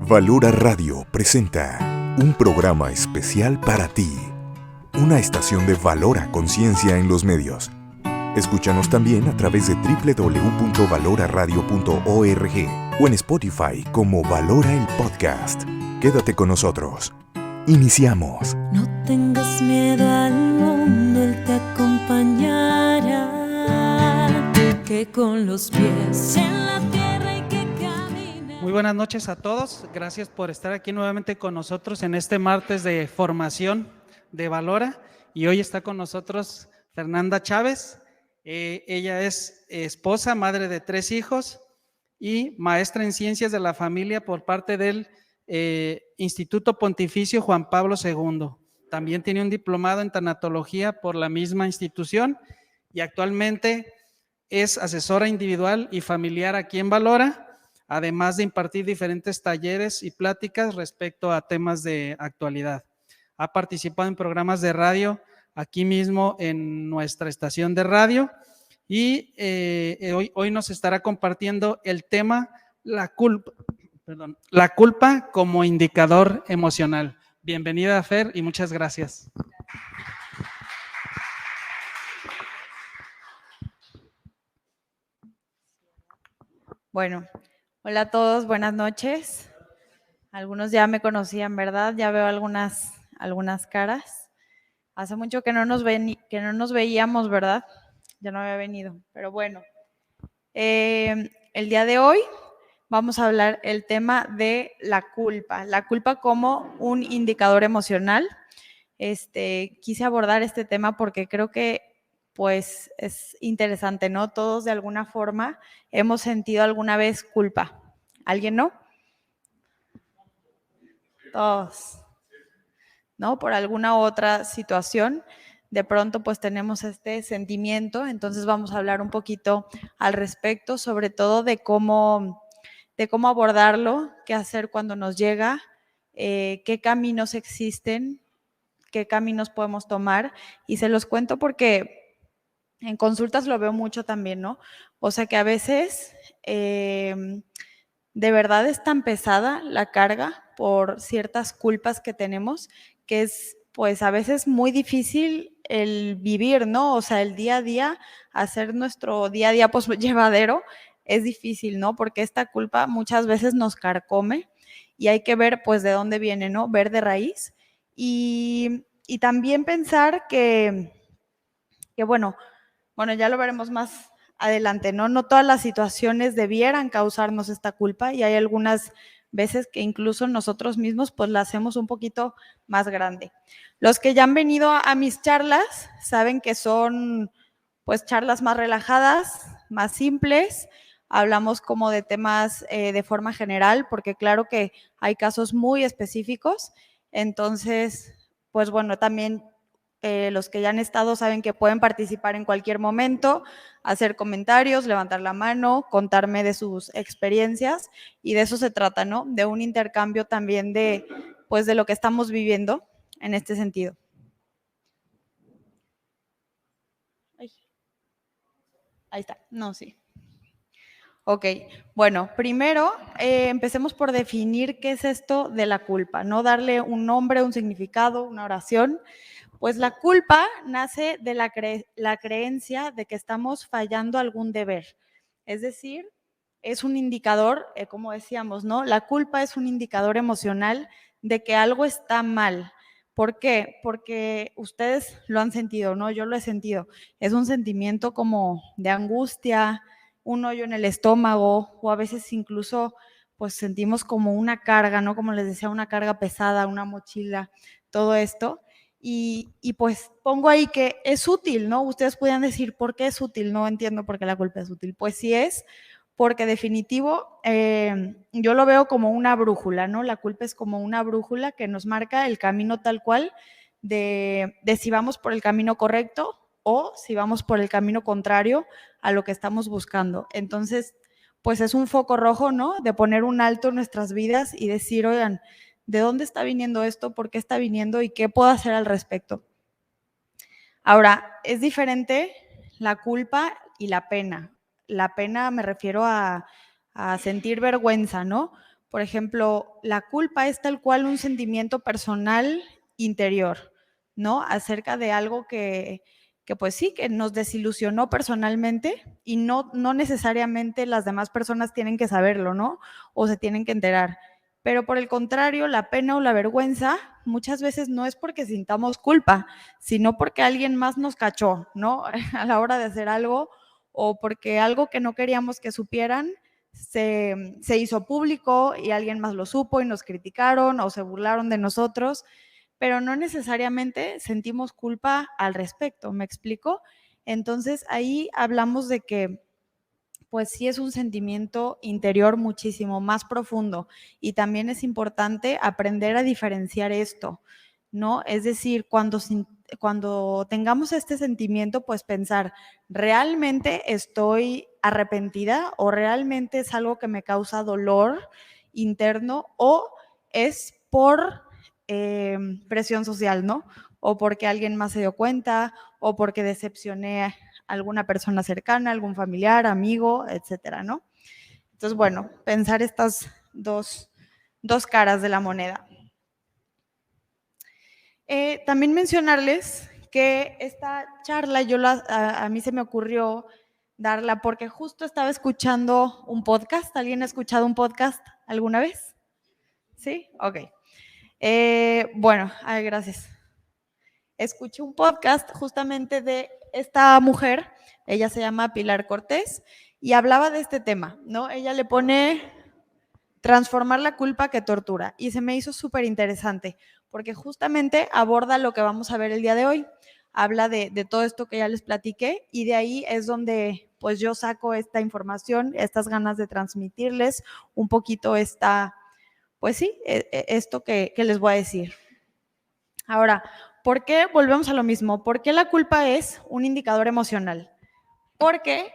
Valora Radio presenta un programa especial para ti, una estación de Valora Conciencia en los medios. Escúchanos también a través de www.valoraradio.org o en Spotify como Valora el Podcast. Quédate con nosotros. Iniciamos. No tengas miedo al mundo, Él te acompañará, que con los pies en la tierra hay que caminar. Muy buenas noches a todos, gracias por estar aquí nuevamente con nosotros en este martes de formación de Valora. Y hoy está con nosotros Fernanda Chávez. Ella es esposa, madre de 3 hijos y maestra en Ciencias de la Familia por parte del Instituto Pontificio Juan Pablo II. También tiene un diplomado en tanatología por la misma institución y actualmente es asesora individual y familiar aquí en Valora, además de impartir diferentes talleres y pláticas respecto a temas de actualidad. Ha participado en programas de radio aquí mismo en nuestra estación de radio y hoy nos estará compartiendo el tema la culpa como indicador emocional. Bienvenida, Fer, y muchas gracias. Bueno, hola a todos, buenas noches. Algunos ya me conocían, ¿verdad? Ya veo algunas caras. Hace mucho que no nos veíamos, ¿verdad? Ya no había venido, pero bueno. El día de hoy vamos a hablar el tema de la culpa como un indicador emocional. Quise abordar este tema porque creo que pues es interesante, ¿no? Todos de alguna forma hemos sentido alguna vez culpa. ¿Alguien no? Todos, ¿no? Por alguna otra situación, de pronto pues tenemos este sentimiento, entonces vamos a hablar un poquito al respecto, sobre todo de cómo abordarlo, qué hacer cuando nos llega, qué caminos existen, qué caminos podemos tomar, y se los cuento porque en consultas lo veo mucho también, ¿no? O sea que a veces de verdad es tan pesada la carga por ciertas culpas que tenemos que es pues a veces muy difícil el vivir, ¿no? O sea, el día a día, hacer nuestro día a día pues llevadero es difícil, ¿no? Porque esta culpa muchas veces nos carcome y hay que ver pues de dónde viene, ¿no? Ver de raíz y también pensar que bueno, ya lo veremos más adelante, ¿no? No todas las situaciones debieran causarnos esta culpa y hay algunas veces que incluso nosotros mismos pues la hacemos un poquito más grande. Los que ya han venido a mis charlas saben que son pues charlas más relajadas, más simples, hablamos como de temas de forma general, porque claro que hay casos muy específicos, entonces pues bueno, también los que ya han estado saben que pueden participar en cualquier momento, hacer comentarios, levantar la mano, contarme de sus experiencias y de eso se trata, ¿no? De un intercambio también de, pues, de lo que estamos viviendo en este sentido. Ahí está, no, sí. Ok, bueno, primero empecemos por definir qué es esto de la culpa, ¿no? Darle un nombre, un significado, una oración. Pues la culpa nace de la creencia de que estamos fallando algún deber. Es decir, es un indicador, como decíamos, ¿no? La culpa es un indicador emocional de que algo está mal. ¿Por qué? Porque ustedes lo han sentido, ¿no? Yo lo he sentido. Es un sentimiento como de angustia, un hoyo en el estómago o a veces incluso pues sentimos como una carga, ¿no? Como les decía, una carga pesada, una mochila, todo esto. Y pues pongo ahí que es útil, ¿no? Ustedes pueden decir, ¿por qué es útil? No entiendo por qué la culpa es útil. Pues sí es, porque definitivo, yo lo veo como una brújula, ¿no? La culpa es como una brújula que nos marca el camino tal cual de si vamos por el camino correcto o si vamos por el camino contrario a lo que estamos buscando. Entonces, pues es un foco rojo, ¿no? De poner un alto en nuestras vidas y decir, oigan, ¿de dónde está viniendo esto? ¿Por qué está viniendo? ¿Y qué puedo hacer al respecto? Ahora, es diferente la culpa y la pena. La pena me refiero a sentir vergüenza, ¿no? Por ejemplo, la culpa es tal cual un sentimiento personal interior, ¿no? Acerca de algo que pues sí, que nos desilusionó personalmente y no necesariamente las demás personas tienen que saberlo, ¿no? O se tienen que enterar. Pero por el contrario, la pena o la vergüenza muchas veces no es porque sintamos culpa, sino porque alguien más nos cachó, ¿no? A la hora de hacer algo o porque algo que no queríamos que supieran se hizo público y alguien más lo supo y nos criticaron o se burlaron de nosotros, pero no necesariamente sentimos culpa al respecto, ¿me explico? Entonces ahí hablamos de que pues sí es un sentimiento interior muchísimo más profundo y también es importante aprender a diferenciar esto, ¿no? Es decir, cuando tengamos este sentimiento, pues pensar, ¿realmente estoy arrepentida o realmente es algo que me causa dolor interno o es por presión social, ¿no? O porque alguien más se dio cuenta o porque decepcioné a alguna persona cercana, algún familiar, amigo, etcétera, ¿no? Entonces, bueno, pensar estas dos caras de la moneda. También mencionarles que esta charla a mí se me ocurrió darla porque justo estaba escuchando un podcast. ¿Alguien ha escuchado un podcast alguna vez? ¿Sí? Ok. Bueno, gracias. Escuché un podcast justamente de esta mujer, ella se llama Pilar Cortés, y hablaba de este tema, ¿no? Ella le pone transformar la culpa que tortura, y se me hizo súper interesante, porque justamente aborda lo que vamos a ver el día de hoy, habla de todo esto que ya les platiqué, y de ahí es donde pues yo saco esta información, estas ganas de transmitirles un poquito pues sí, esto que les voy a decir. Ahora, ¿por qué volvemos a lo mismo? ¿Por qué la culpa es un indicador emocional? Porque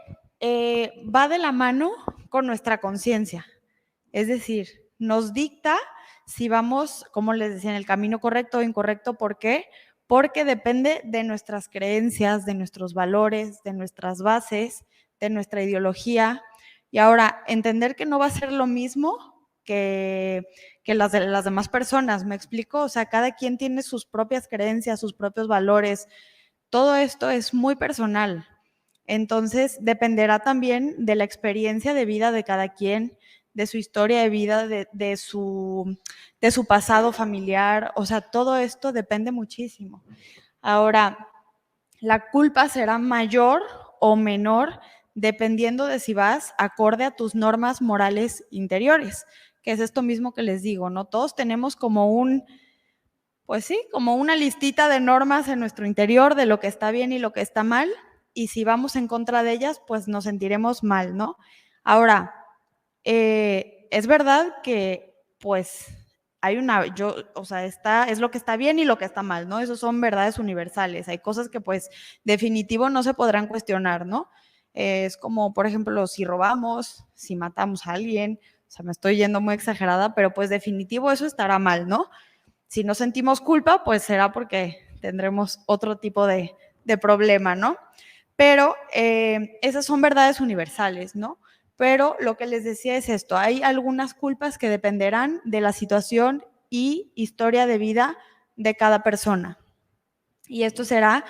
va de la mano con nuestra conciencia. Es decir, nos dicta si vamos, como les decía, en el camino correcto o incorrecto. ¿Por qué? Porque depende de nuestras creencias, de nuestros valores, de nuestras bases, de nuestra ideología. Y ahora, entender que no va a ser lo mismo que las de las demás personas, ¿me explico? O sea, cada quien tiene sus propias creencias, sus propios valores. Todo esto es muy personal. Entonces, dependerá también de la experiencia de vida de cada quien, de su historia de vida, de su pasado familiar. O sea, todo esto depende muchísimo. Ahora, la culpa será mayor o menor dependiendo de si vas acorde a tus normas morales interiores, que es esto mismo que les digo, ¿no? Todos tenemos como pues sí, como una listita de normas en nuestro interior de lo que está bien y lo que está mal, y si vamos en contra de ellas, pues nos sentiremos mal, ¿no? Ahora, es verdad que, pues, es lo que está bien y lo que está mal, ¿no? Esos son verdades universales. Hay cosas que, pues, definitivo no se podrán cuestionar, ¿no? Es como, por ejemplo, si robamos, si matamos a alguien, o sea, me estoy yendo muy exagerada, pero pues definitivo eso estará mal, ¿no? Si no sentimos culpa, pues será porque tendremos otro tipo de problema, ¿no? Pero esas son verdades universales, ¿no? Pero lo que les decía es esto, hay algunas culpas que dependerán de la situación y historia de vida de cada persona. Y esto será,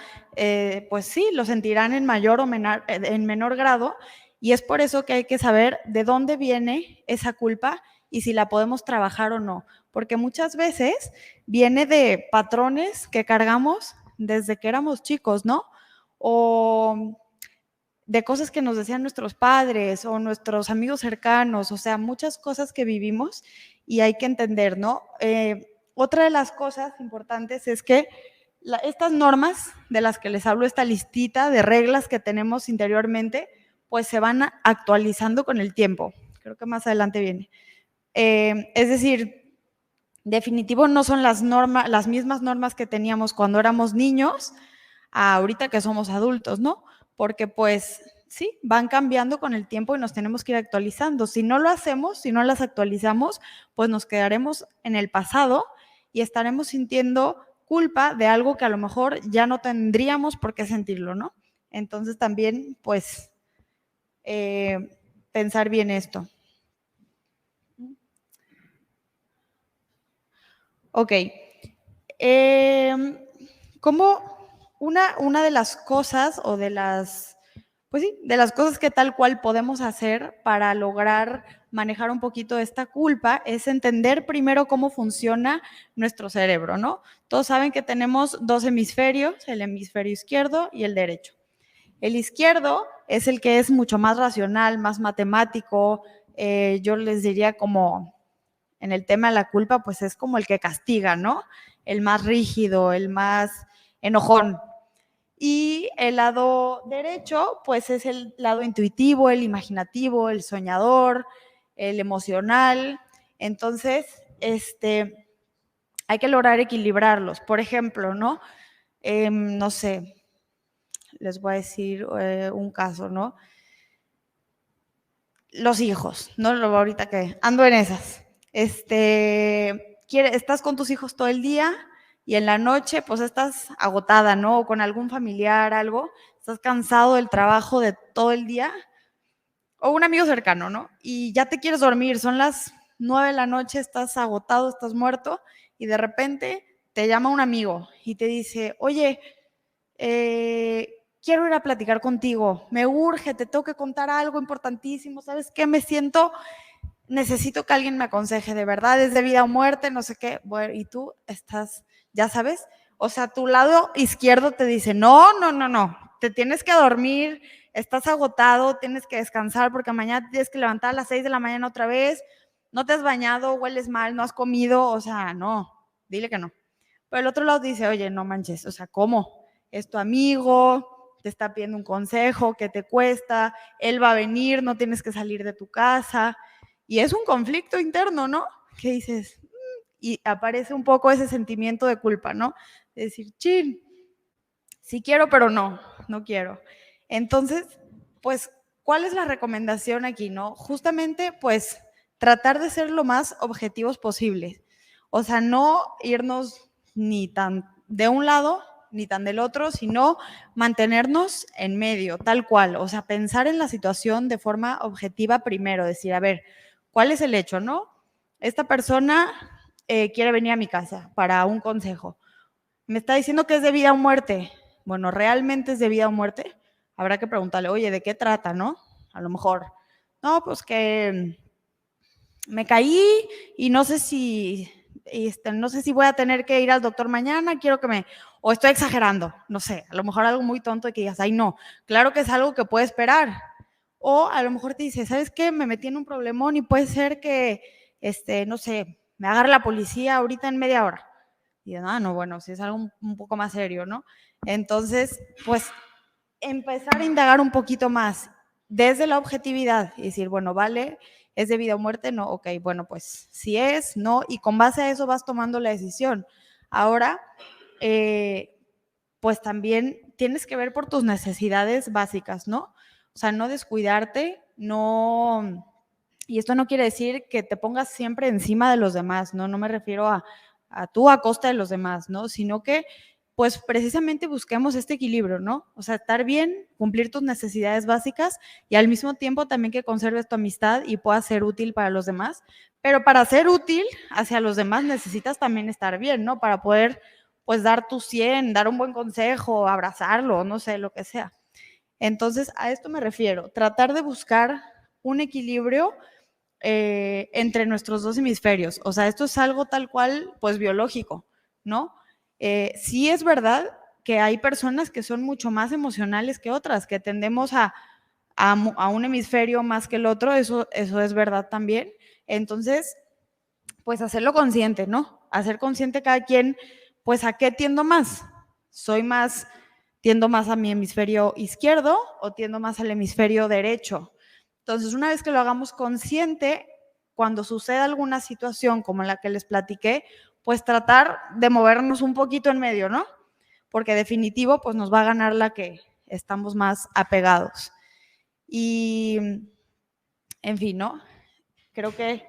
pues sí, lo sentirán en mayor o en menor grado, y es por eso que hay que saber de dónde viene esa culpa y si la podemos trabajar o no, porque muchas veces viene de patrones que cargamos desde que éramos chicos, ¿no? O de cosas que nos decían nuestros padres o nuestros amigos cercanos, o sea, muchas cosas que vivimos y hay que entender, ¿no? Otra de las cosas importantes es que estas normas de las que les hablo, esta listita de reglas que tenemos interiormente, pues se van actualizando con el tiempo. Creo que más adelante viene. Es decir, definitivo no son las mismas normas que teníamos cuando éramos niños a ahorita que somos adultos, ¿no? Porque pues sí, van cambiando con el tiempo y nos tenemos que ir actualizando. Si no lo hacemos, si no las actualizamos, pues nos quedaremos en el pasado y estaremos sintiendo culpa de algo que a lo mejor ya no tendríamos por qué sentirlo, ¿no? Entonces también, pues, pensar bien esto. Ok. Como una de las cosas o de las, pues sí, de las cosas que tal cual podemos hacer para lograr manejar un poquito esta culpa es entender primero cómo funciona nuestro cerebro, ¿no? Todos saben que tenemos dos hemisferios, el hemisferio izquierdo y el derecho. El izquierdo es el que es mucho más racional, más matemático, yo les diría como en el tema de la culpa, pues es como el que castiga, ¿no? El más rígido, el más enojón. Y el lado derecho, pues es el lado intuitivo, el imaginativo, el soñador, el emocional. Entonces, hay que lograr equilibrarlos. Por ejemplo, ¿no? No sé, les voy a decir un caso, ¿no? Los hijos, ¿no? Ahorita que ando en esas. Estás con tus hijos todo el día y en la noche pues estás agotada, ¿no? O con algún familiar, algo, estás cansado del trabajo de todo el día o un amigo cercano, ¿no? Y ya te quieres dormir, son las 9 de la noche, estás agotado, estás muerto y de repente te llama un amigo y te dice, oye, quiero ir a platicar contigo, me urge, te tengo que contar algo importantísimo, ¿sabes qué? Necesito que alguien me aconseje, de verdad, es de vida o muerte, no sé qué. Bueno, y tú estás, ya sabes, o sea, tu lado izquierdo te dice, no, no, no, no, te tienes que dormir, estás agotado, tienes que descansar porque mañana tienes que levantar a las 6 de la mañana otra vez, no te has bañado, hueles mal, no has comido, o sea, no, dile que no. Pero el otro lado dice, oye, no manches, o sea, ¿cómo? Es tu amigo, te está pidiendo un consejo, ¿qué te cuesta? Él va a venir, no tienes que salir de tu casa. Y es un conflicto interno, ¿no? Que dices, y aparece un poco ese sentimiento de culpa, ¿no? De decir, chin, sí quiero, pero no, no quiero. Entonces, pues, ¿cuál es la recomendación aquí, no? Justamente, pues, tratar de ser lo más objetivos posibles. O sea, no irnos ni tan de un lado ni tan del otro, sino mantenernos en medio, tal cual. O sea, pensar en la situación de forma objetiva primero, decir, a ver, ¿cuál es el hecho, no? Esta persona quiere venir a mi casa para un consejo. Me está diciendo que es de vida o muerte. Bueno, ¿realmente es de vida o muerte? Habrá que preguntarle, oye, ¿de qué trata, no? A lo mejor, no, pues que me caí y no sé si, no sé si voy a tener que ir al doctor mañana, quiero que me, o estoy exagerando, no sé, a lo mejor algo muy tonto y que digas, ay, no, claro que es algo que puede esperar. O a lo mejor te dice, ¿sabes qué? Me metí en un problemón y puede ser que, no sé, me agarre la policía ahorita en media hora. Y no, bueno, si es algo un poco más serio, ¿no? Entonces, pues empezar a indagar un poquito más desde la objetividad y decir, bueno, vale, ¿es de vida o muerte? No, ok, bueno, pues si es, no, y con base a eso vas tomando la decisión. Ahora, pues también tienes que ver por tus necesidades básicas, ¿no? O sea, no descuidarte, no... Y esto no quiere decir que te pongas siempre encima de los demás, ¿no? No me refiero a tú a costa de los demás, ¿no? Sino que pues precisamente busquemos este equilibrio, ¿no? O sea, estar bien, cumplir tus necesidades básicas y al mismo tiempo también que conserves tu amistad y puedas ser útil para los demás. Pero para ser útil hacia los demás necesitas también estar bien, ¿no? Para poder, pues, dar tu 100, dar un buen consejo, abrazarlo, no sé, lo que sea. Entonces, a esto me refiero, tratar de buscar un equilibrio entre nuestros dos hemisferios. O sea, esto es algo tal cual, pues, biológico, ¿no? Sí es verdad que hay personas que son mucho más emocionales que otras, que tendemos a un hemisferio más que el otro, eso es verdad también. Entonces, pues hacerlo consciente, ¿no? Hacer consciente cada quien, pues a qué tiendo más. Tiendo más a mi hemisferio izquierdo o tiendo más al hemisferio derecho. Entonces, una vez que lo hagamos consciente, cuando suceda alguna situación como la que les platiqué, pues tratar de movernos un poquito en medio, ¿no? Porque definitivo, pues nos va a ganar la que estamos más apegados. Y, en fin, ¿no? Creo que,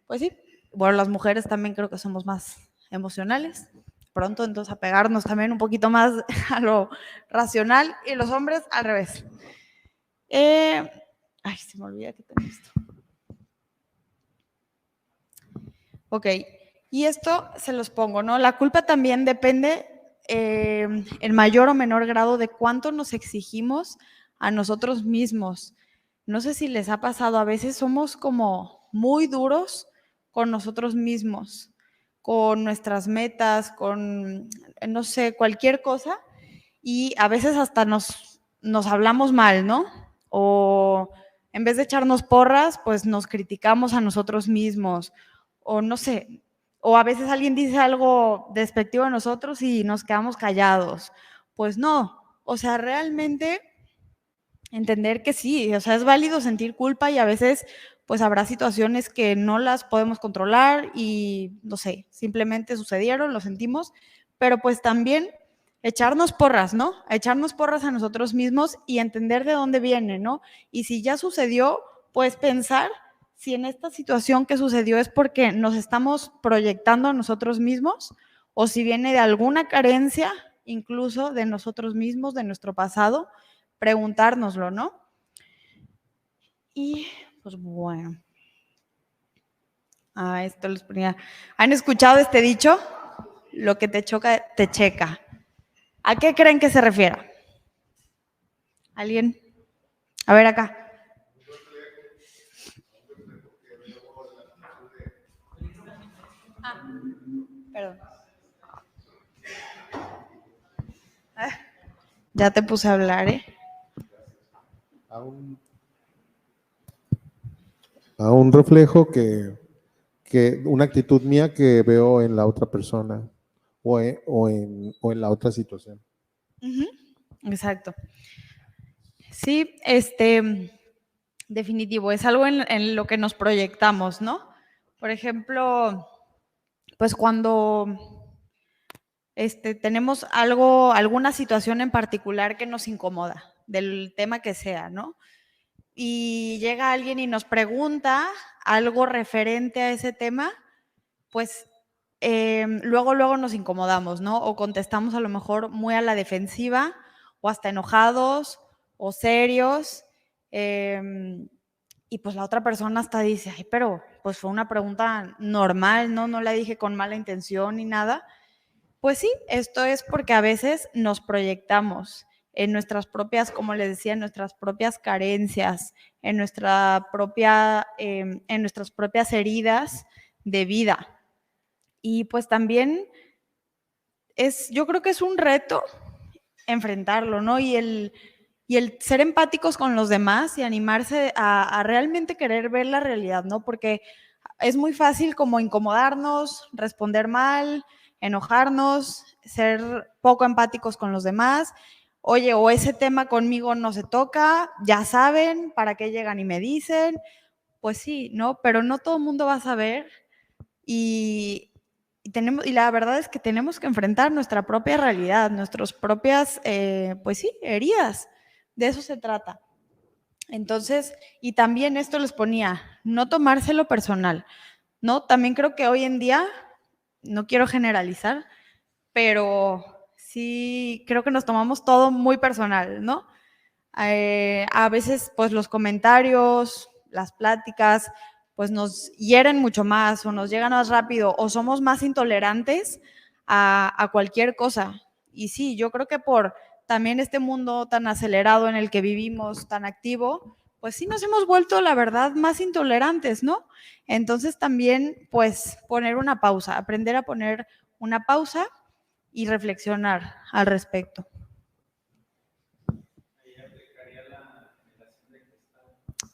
pues sí, bueno, las mujeres también creo que somos más emocionales. Pronto, entonces, apegarnos también un poquito más a lo racional y los hombres al revés. Ay, se me olvida que tengo esto. Ok, Y esto se los pongo, ¿no? La culpa también depende en mayor o menor grado de cuánto nos exigimos a nosotros mismos. No sé si les ha pasado, a veces somos como muy duros con nosotros mismos, con nuestras metas, con, no sé, cualquier cosa, y a veces hasta nos hablamos mal, ¿no? O en vez de echarnos porras, pues nos criticamos a nosotros mismos, o no sé, o a veces alguien dice algo despectivo de nosotros y nos quedamos callados. Pues no, o sea, realmente entender que sí, o sea, es válido sentir culpa y a veces pues habrá situaciones que no las podemos controlar y no sé, simplemente sucedieron, lo sentimos, pero pues también echarnos porras, ¿no? Echarnos porras a nosotros mismos y entender de dónde viene, ¿no? Y si ya sucedió, pues pensar si en esta situación que sucedió es porque nos estamos proyectando a nosotros mismos o si viene de alguna carencia, incluso de nosotros mismos, de nuestro pasado, preguntárnoslo, ¿no? Y pues bueno, esto les ponía. ¿Han escuchado este dicho? Lo que te choca, te checa. ¿A qué creen que se refiera? ¿Alguien? A ver acá. Perdón. Ya te puse a hablar, ¿eh? A un reflejo que una actitud mía que veo en la otra persona o en la otra situación. Exacto. Sí, definitivo, es algo en lo que nos proyectamos, ¿no? Por ejemplo, pues cuando tenemos alguna situación en particular que nos incomoda, del tema que sea, ¿no? Y llega alguien y nos pregunta algo referente a ese tema, pues luego nos incomodamos, ¿no? O contestamos a lo mejor muy a la defensiva o hasta enojados o serios. Y pues la otra persona hasta dice, ay, pero pues fue una pregunta normal, ¿no? No la dije con mala intención ni nada. Pues sí, esto es porque a veces nos proyectamos en nuestras propias, como les decía, en nuestras propias carencias, en nuestras propias heridas de vida. Y pues también yo creo que es un reto enfrentarlo, ¿no? Y el ser empáticos con los demás y animarse a realmente querer ver la realidad, ¿no? Porque es muy fácil como incomodarnos, responder mal, enojarnos, ser poco empáticos con los demás. Oye, o ese tema conmigo no se toca, ya saben, ¿para qué llegan y me dicen? Pues sí, ¿no? Pero no todo el mundo va a saber y la verdad es que tenemos que enfrentar nuestra propia realidad, nuestras propias, pues sí, heridas. De eso se trata. Entonces, y también esto les ponía, no tomárselo personal, ¿no? También creo que hoy en día, no quiero generalizar, pero sí creo que nos tomamos todo muy personal, ¿no? A veces, pues los comentarios, las pláticas, pues nos hieren mucho más o nos llegan más rápido o somos más intolerantes a cualquier cosa. Y sí, yo creo que por también este mundo tan acelerado en el que vivimos, tan activo, pues sí nos hemos vuelto, la verdad, más intolerantes, ¿no? Entonces también, pues, poner una pausa, aprender a poner una pausa y reflexionar al respecto.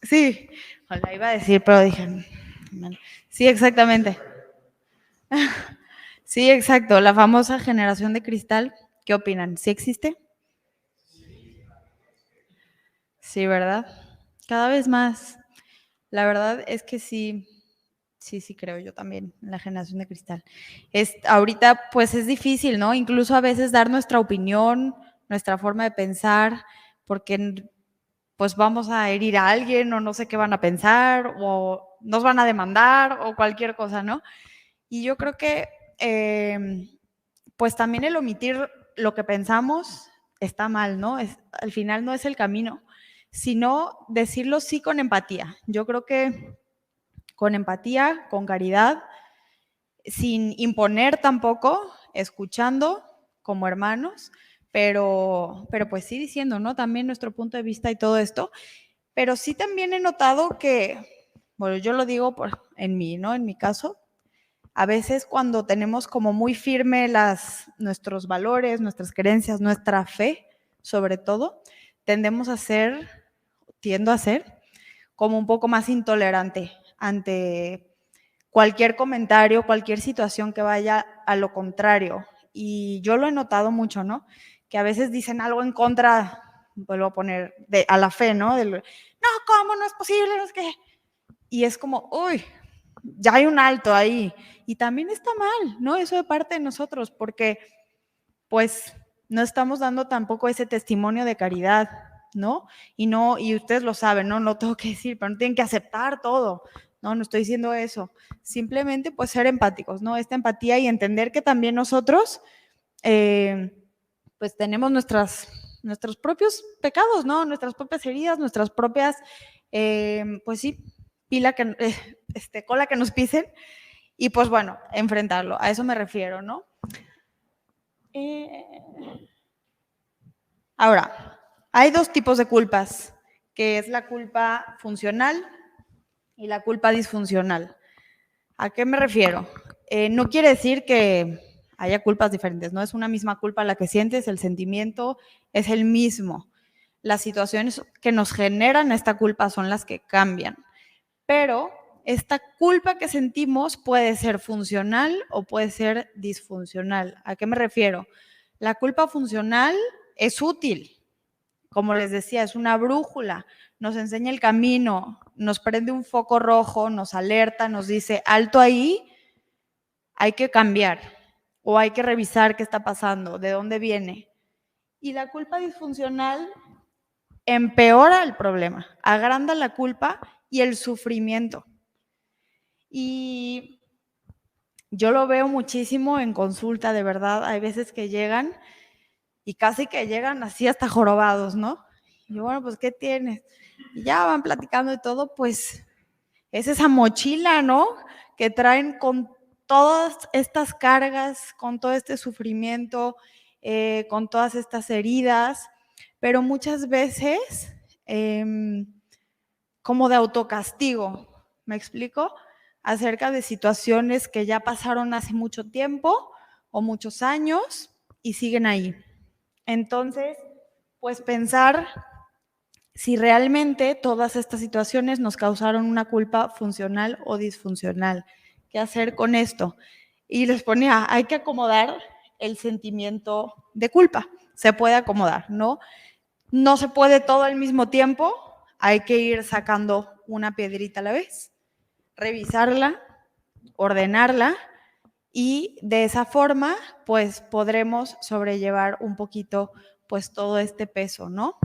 Sí, la iba a decir, pero dije, sí, exactamente. Sí, exacto, la famosa generación de cristal, ¿qué opinan? ¿Sí existe? Sí, ¿verdad? Cada vez más. La verdad es que sí creo yo también en la generación de cristal. Ahorita pues es difícil, ¿no? Incluso a veces dar nuestra opinión, nuestra forma de pensar, porque pues vamos a herir a alguien o no sé qué van a pensar o nos van a demandar o cualquier cosa, ¿no? Y yo creo que pues también el omitir lo que pensamos está mal, ¿no? Al final no es el camino, sino decirlo sí con empatía. Yo creo que con empatía, con caridad, sin imponer tampoco, escuchando como hermanos, pero pues sí diciendo, ¿no? También nuestro punto de vista y todo esto. Pero sí también he notado que, bueno, yo lo digo en mí, ¿no? En mi caso, a veces cuando tenemos como muy firme nuestros valores, nuestras creencias, nuestra fe, sobre todo, tiendo a ser como un poco más intolerante ante cualquier comentario, cualquier situación que vaya a lo contrario. Y yo lo he notado mucho, ¿no? Que a veces dicen algo en contra, vuelvo a poner, a la fe, ¿no? No, ¿cómo? No es posible, no es que... Y es como, uy, ya hay un alto ahí. Y también está mal, ¿no? Eso de parte de nosotros, porque pues no estamos dando tampoco ese testimonio de caridad, ¿no? Y ustedes lo saben, ¿no? No tengo que decir, pero no tienen que aceptar todo. No estoy diciendo eso. Simplemente pues ser empáticos, ¿no? Esta empatía y entender que también nosotros pues tenemos nuestros propios pecados, ¿no? Nuestras propias heridas, nuestras propias, pues sí, cola que nos pisen. Y pues bueno, enfrentarlo, a eso me refiero, ¿no? Ahora, hay dos tipos de culpas, que es la culpa funcional y la culpa disfuncional. ¿A qué me refiero? No quiere decir que haya culpas diferentes, no es una misma culpa la que sientes, el sentimiento es el mismo. Las situaciones que nos generan esta culpa son las que cambian, pero esta culpa que sentimos puede ser funcional o puede ser disfuncional. ¿A qué me refiero? La culpa funcional es útil, como les decía, es una brújula, nos enseña el camino, nos prende un foco rojo, nos alerta, nos dice, alto ahí, hay que cambiar o hay que revisar qué está pasando, de dónde viene. Y la culpa disfuncional empeora el problema, agranda la culpa y el sufrimiento. Y yo lo veo muchísimo en consulta, de verdad, hay veces que llegan y casi que llegan así hasta jorobados, ¿no? Y yo, bueno, pues, ¿qué tienes? Y ya van platicando y todo, pues, es esa mochila, ¿no? Que traen con todas estas cargas, con todo este sufrimiento, con todas estas heridas, pero muchas veces como de autocastigo, ¿me explico? Acerca de situaciones que ya pasaron hace mucho tiempo o muchos años y siguen ahí. Entonces, pues pensar si realmente todas estas situaciones nos causaron una culpa funcional o disfuncional. ¿Qué hacer con esto? Y les ponía, hay que acomodar el sentimiento de culpa. Se puede acomodar, ¿no? No se puede todo al mismo tiempo, hay que ir sacando una piedrita a la vez, revisarla, ordenarla y de esa forma pues podremos sobrellevar un poquito pues todo este peso, ¿no?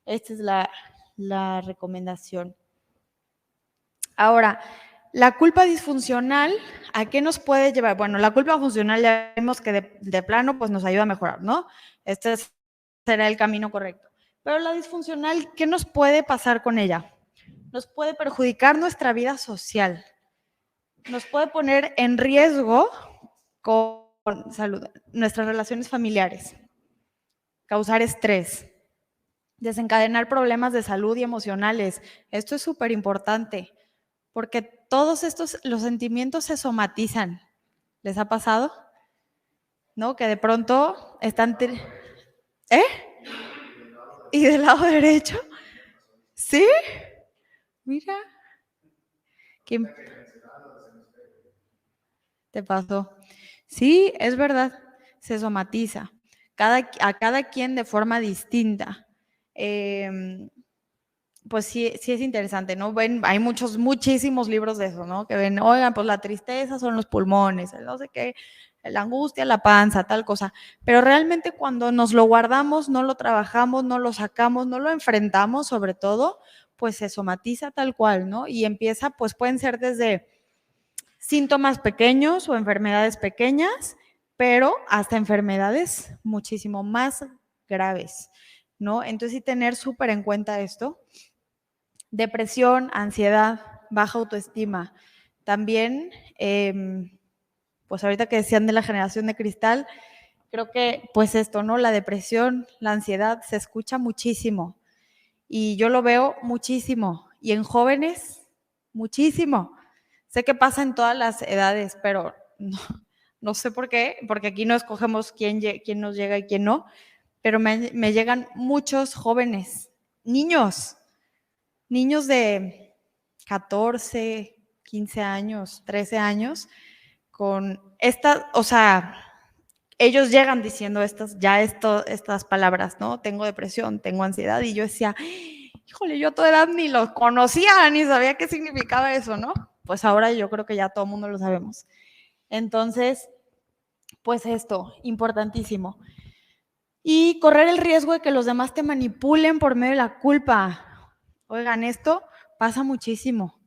Esta es la recomendación. Ahora, la culpa disfuncional, ¿a qué nos puede llevar? Bueno, la culpa funcional ya vemos que de plano pues nos ayuda a mejorar, ¿no? Este será el camino correcto. Pero la disfuncional, ¿qué nos puede pasar con ella? Nos puede perjudicar nuestra vida social, nos puede poner en riesgo con salud, nuestras relaciones familiares, causar estrés, desencadenar problemas de salud y emocionales. Esto es súper importante porque todos los sentimientos se somatizan. ¿Les ha pasado? ¿No? Que de pronto están... ¿Y del lado derecho? ¿Sí? Mira. ¿Quién te pasó? Sí, es verdad, se somatiza. A cada quien de forma distinta. Pues sí es interesante, ¿no? Hay muchísimos libros de eso, ¿no? Que ven, oigan, pues la tristeza son los pulmones, no sé qué, la angustia, la panza, tal cosa. Pero realmente cuando nos lo guardamos, no lo trabajamos, no lo sacamos, no lo enfrentamos, sobre todo, pues se somatiza tal cual, ¿no? Y empieza, pues pueden ser desde síntomas pequeños o enfermedades pequeñas, pero hasta enfermedades muchísimo más graves, ¿no? Entonces, sí tener súper en cuenta esto. Depresión, ansiedad, baja autoestima. También, pues ahorita que decían de la generación de cristal, creo que pues esto, ¿no? La depresión, la ansiedad se escucha muchísimo y yo lo veo muchísimo y en jóvenes muchísimo. Sé que pasa en todas las edades, pero no sé por qué, porque aquí no escogemos quién nos llega y quién no, pero me llegan muchos jóvenes, niños de 14, 15 años, 13 años, con esta, o sea, ellos llegan diciendo estas palabras, ¿no? Tengo depresión, tengo ansiedad, y yo decía, híjole, yo a toda edad ni los conocía, ni sabía qué significaba eso, ¿no? Pues ahora yo creo que ya todo el mundo lo sabemos. Entonces, pues esto, importantísimo. Y correr el riesgo de que los demás te manipulen por medio de la culpa. Oigan, esto pasa muchísimo.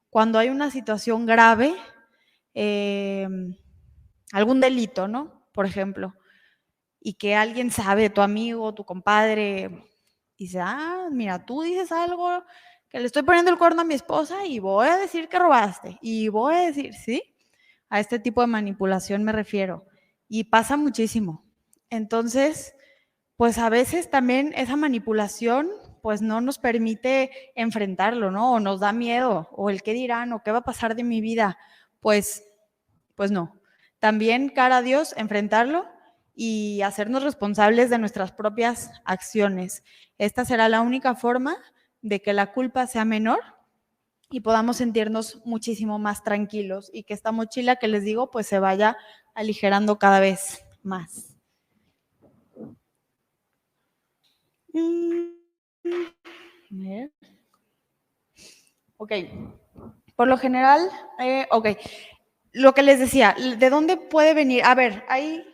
Cuando hay una situación grave, algún delito, ¿no? Por ejemplo, y que alguien sabe, tu amigo, tu compadre, dice, mira, tú dices algo, que le estoy poniendo el cuerno a mi esposa y voy a decir que robaste. Y voy a decir, ¿sí? A este tipo de manipulación me refiero. Y pasa muchísimo. Entonces, pues a veces también esa manipulación pues no nos permite enfrentarlo, ¿no? O nos da miedo, o el qué dirán, o qué va a pasar de mi vida. Pues no. También, cara a Dios, enfrentarlo y hacernos responsables de nuestras propias acciones. Esta será la única forma de que la culpa sea menor y podamos sentirnos muchísimo más tranquilos y que esta mochila que les digo pues se vaya aligerando cada vez más. Ok, por lo general, lo que les decía, ¿de dónde puede venir? A ver, hay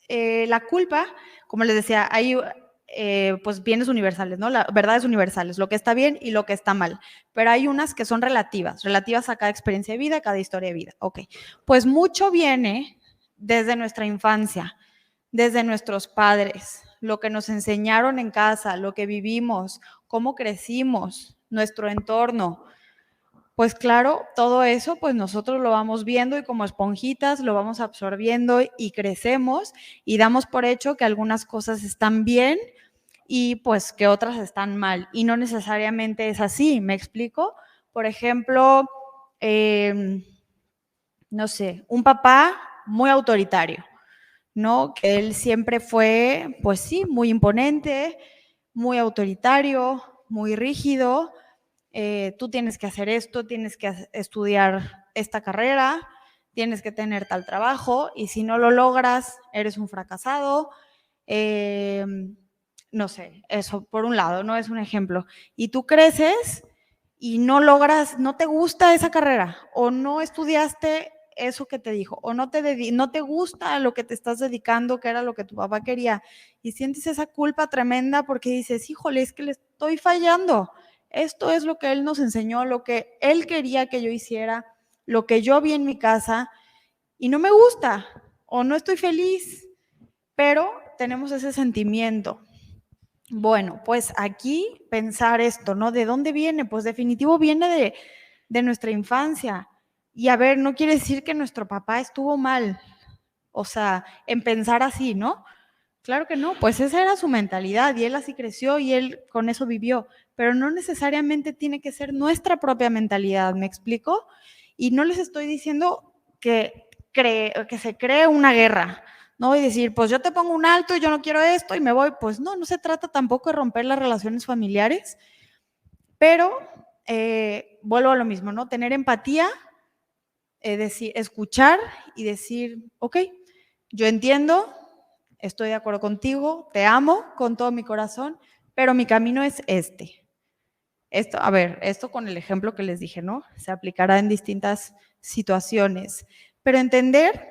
la culpa, como les decía, hay pues bienes universales, ¿no? Verdades universales, lo que está bien y lo que está mal, pero hay unas que son relativas a cada experiencia de vida, a cada historia de vida. Ok, pues mucho viene desde nuestra infancia, desde nuestros padres, lo que nos enseñaron en casa, lo que vivimos, cómo crecimos, nuestro entorno. Pues claro, todo eso, pues nosotros lo vamos viendo y como esponjitas lo vamos absorbiendo y crecemos y damos por hecho que algunas cosas están bien y pues que otras están mal. Y no necesariamente es así, ¿me explico? Por ejemplo, no sé, un papá muy autoritario, ¿no? Que él siempre fue, pues sí, muy imponente, muy autoritario, muy rígido. Tú tienes que hacer esto, tienes que estudiar esta carrera, tienes que tener tal trabajo y si no lo logras, eres un fracasado. No sé, eso por un lado, ¿no? Es un ejemplo. Y tú creces y no logras, no te gusta esa carrera o no estudiaste eso que te dijo, o no te gusta lo que te estás dedicando, que era lo que tu papá quería, y sientes esa culpa tremenda porque dices, híjole, es que le estoy fallando. Esto es lo que él nos enseñó, lo que él quería que yo hiciera, lo que yo vi en mi casa, y no me gusta, o no estoy feliz, pero tenemos ese sentimiento. Bueno, pues aquí pensar esto, ¿no? ¿De dónde viene? Pues definitivo viene de nuestra infancia. Y a ver, no quiere decir que nuestro papá estuvo mal, o sea, en pensar así, ¿no? Claro que no, pues esa era su mentalidad y él así creció y él con eso vivió, pero no necesariamente tiene que ser nuestra propia mentalidad, ¿me explico? Y no les estoy diciendo que se cree una guerra, ¿no? Y decir, pues yo te pongo un alto y yo no quiero esto y me voy. Pues no se trata tampoco de romper las relaciones familiares, pero vuelvo a lo mismo, ¿no? Tener empatía, decir, escuchar y decir, ok, yo entiendo, estoy de acuerdo contigo, te amo con todo mi corazón, pero mi camino es este. Esto con el ejemplo que les dije, ¿no? Se aplicará en distintas situaciones, pero entender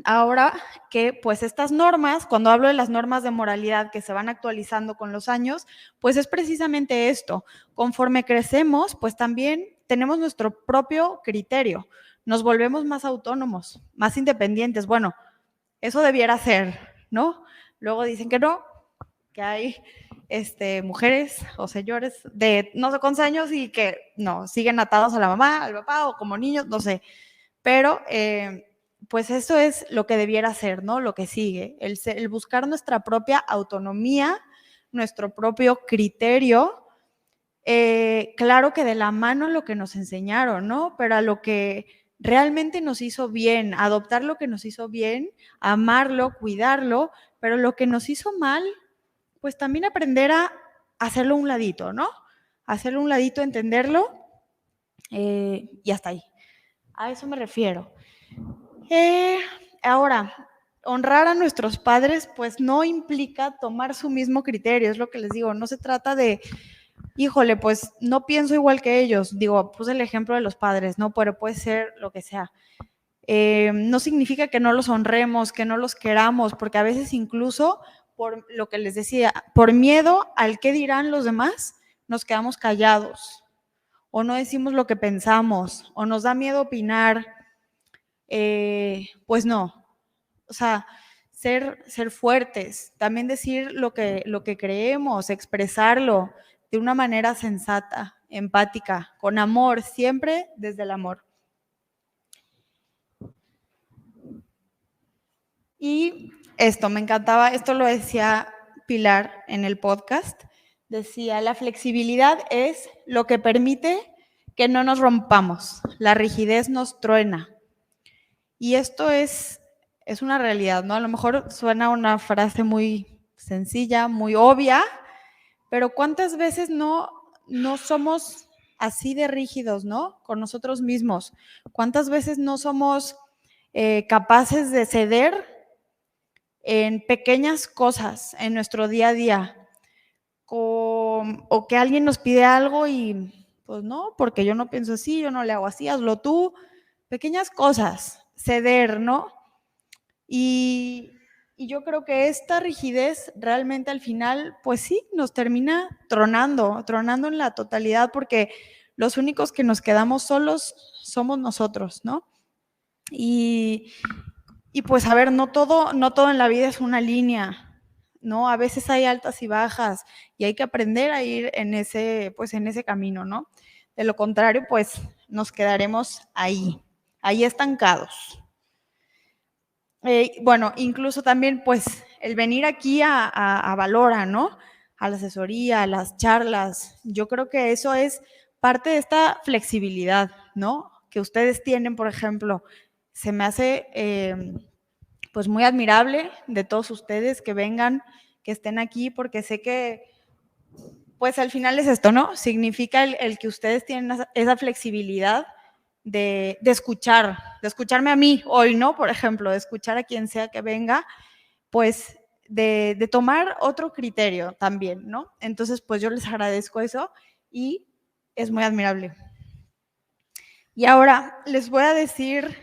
ahora que pues estas normas, cuando hablo de las normas de moralidad que se van actualizando con los años, pues es precisamente esto. Conforme crecemos, pues también tenemos nuestro propio criterio, nos volvemos más autónomos, más independientes. Bueno, eso debiera ser, ¿no? Luego dicen que no, que hay mujeres o señores de no sé cuántos años y que no, siguen atados a la mamá, al papá o como niños, no sé. Pero pues eso es lo que debiera ser, ¿no? Lo que sigue, el buscar nuestra propia autonomía, nuestro propio criterio. Claro que de la mano lo que nos enseñaron, ¿no? Pero a lo que realmente nos hizo bien, adoptar lo que nos hizo bien, amarlo, cuidarlo, pero lo que nos hizo mal, pues también aprender a hacerlo a un ladito, ¿no? Hacerlo a un ladito, entenderlo y hasta ahí. A eso me refiero. Ahora, honrar a nuestros padres, pues no implica tomar su mismo criterio, es lo que les digo, no se trata de, híjole, pues no pienso igual que ellos, digo, puse el ejemplo de los padres, ¿no? Pero puede ser lo que sea. No significa que no los honremos, que no los queramos, porque a veces incluso, por lo que les decía, por miedo al qué dirán los demás, nos quedamos callados, o no decimos lo que pensamos, o nos da miedo opinar. Pues no, o sea, ser fuertes, también decir lo que creemos, expresarlo de una manera sensata, empática, con amor, siempre desde el amor. Y esto me encantaba, esto lo decía Pilar en el podcast, decía, la flexibilidad es lo que permite que no nos rompamos, la rigidez nos truena. Y esto es una realidad, ¿no? A lo mejor suena una frase muy sencilla, muy obvia, pero ¿cuántas veces no somos así de rígidos, ¿no? Con nosotros mismos. ¿Cuántas veces no somos capaces de ceder en pequeñas cosas en nuestro día a día? O que alguien nos pide algo y pues no, porque yo no pienso así, yo no le hago así, hazlo tú. Pequeñas cosas, ceder, ¿no? Y yo creo que esta rigidez realmente al final, pues sí, nos termina tronando en la totalidad, porque los únicos que nos quedamos solos somos nosotros, ¿no? Y pues a ver, no todo en la vida es una línea, ¿no? A veces hay altas y bajas y hay que aprender a ir en ese camino, ¿no? De lo contrario, pues nos quedaremos ahí estancados. Bueno, incluso también pues el venir aquí a Valora, ¿no? A la asesoría, a las charlas, yo creo que eso es parte de esta flexibilidad, ¿no? Que ustedes tienen, por ejemplo, se me hace pues muy admirable de todos ustedes que vengan, que estén aquí, porque sé que pues al final es esto, ¿no? Significa el que ustedes tienen esa flexibilidad de escucharme a mí hoy, ¿no? Por ejemplo, de escuchar a quien sea que venga, pues de tomar otro criterio también, ¿no? Entonces, pues yo les agradezco eso y es muy admirable. Y ahora les voy a decir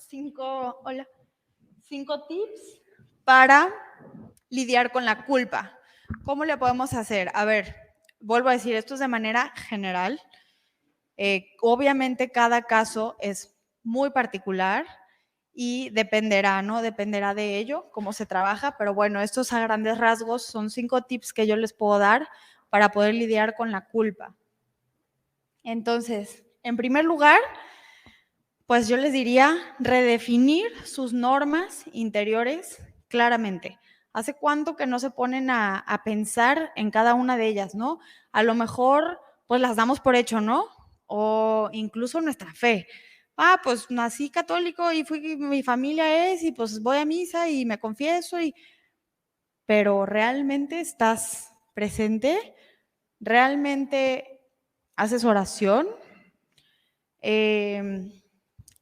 5 tips para lidiar con la culpa. ¿Cómo le podemos hacer? A ver, vuelvo a decir, esto es de manera general. Obviamente cada caso es muy particular y dependerá, ¿no? Dependerá de ello, cómo se trabaja, pero bueno, estos a grandes rasgos son 5 tips que yo les puedo dar para poder lidiar con la culpa. Entonces, en primer lugar, pues yo les diría redefinir sus normas interiores claramente. ¿Hace cuánto que no se ponen a pensar en cada una de ellas, no? A lo mejor, pues las damos por hecho, ¿no? O incluso nuestra fe. Pues nací católico y mi familia es, y pues voy a misa y me confieso, pero ¿realmente estás presente? ¿Realmente haces oración?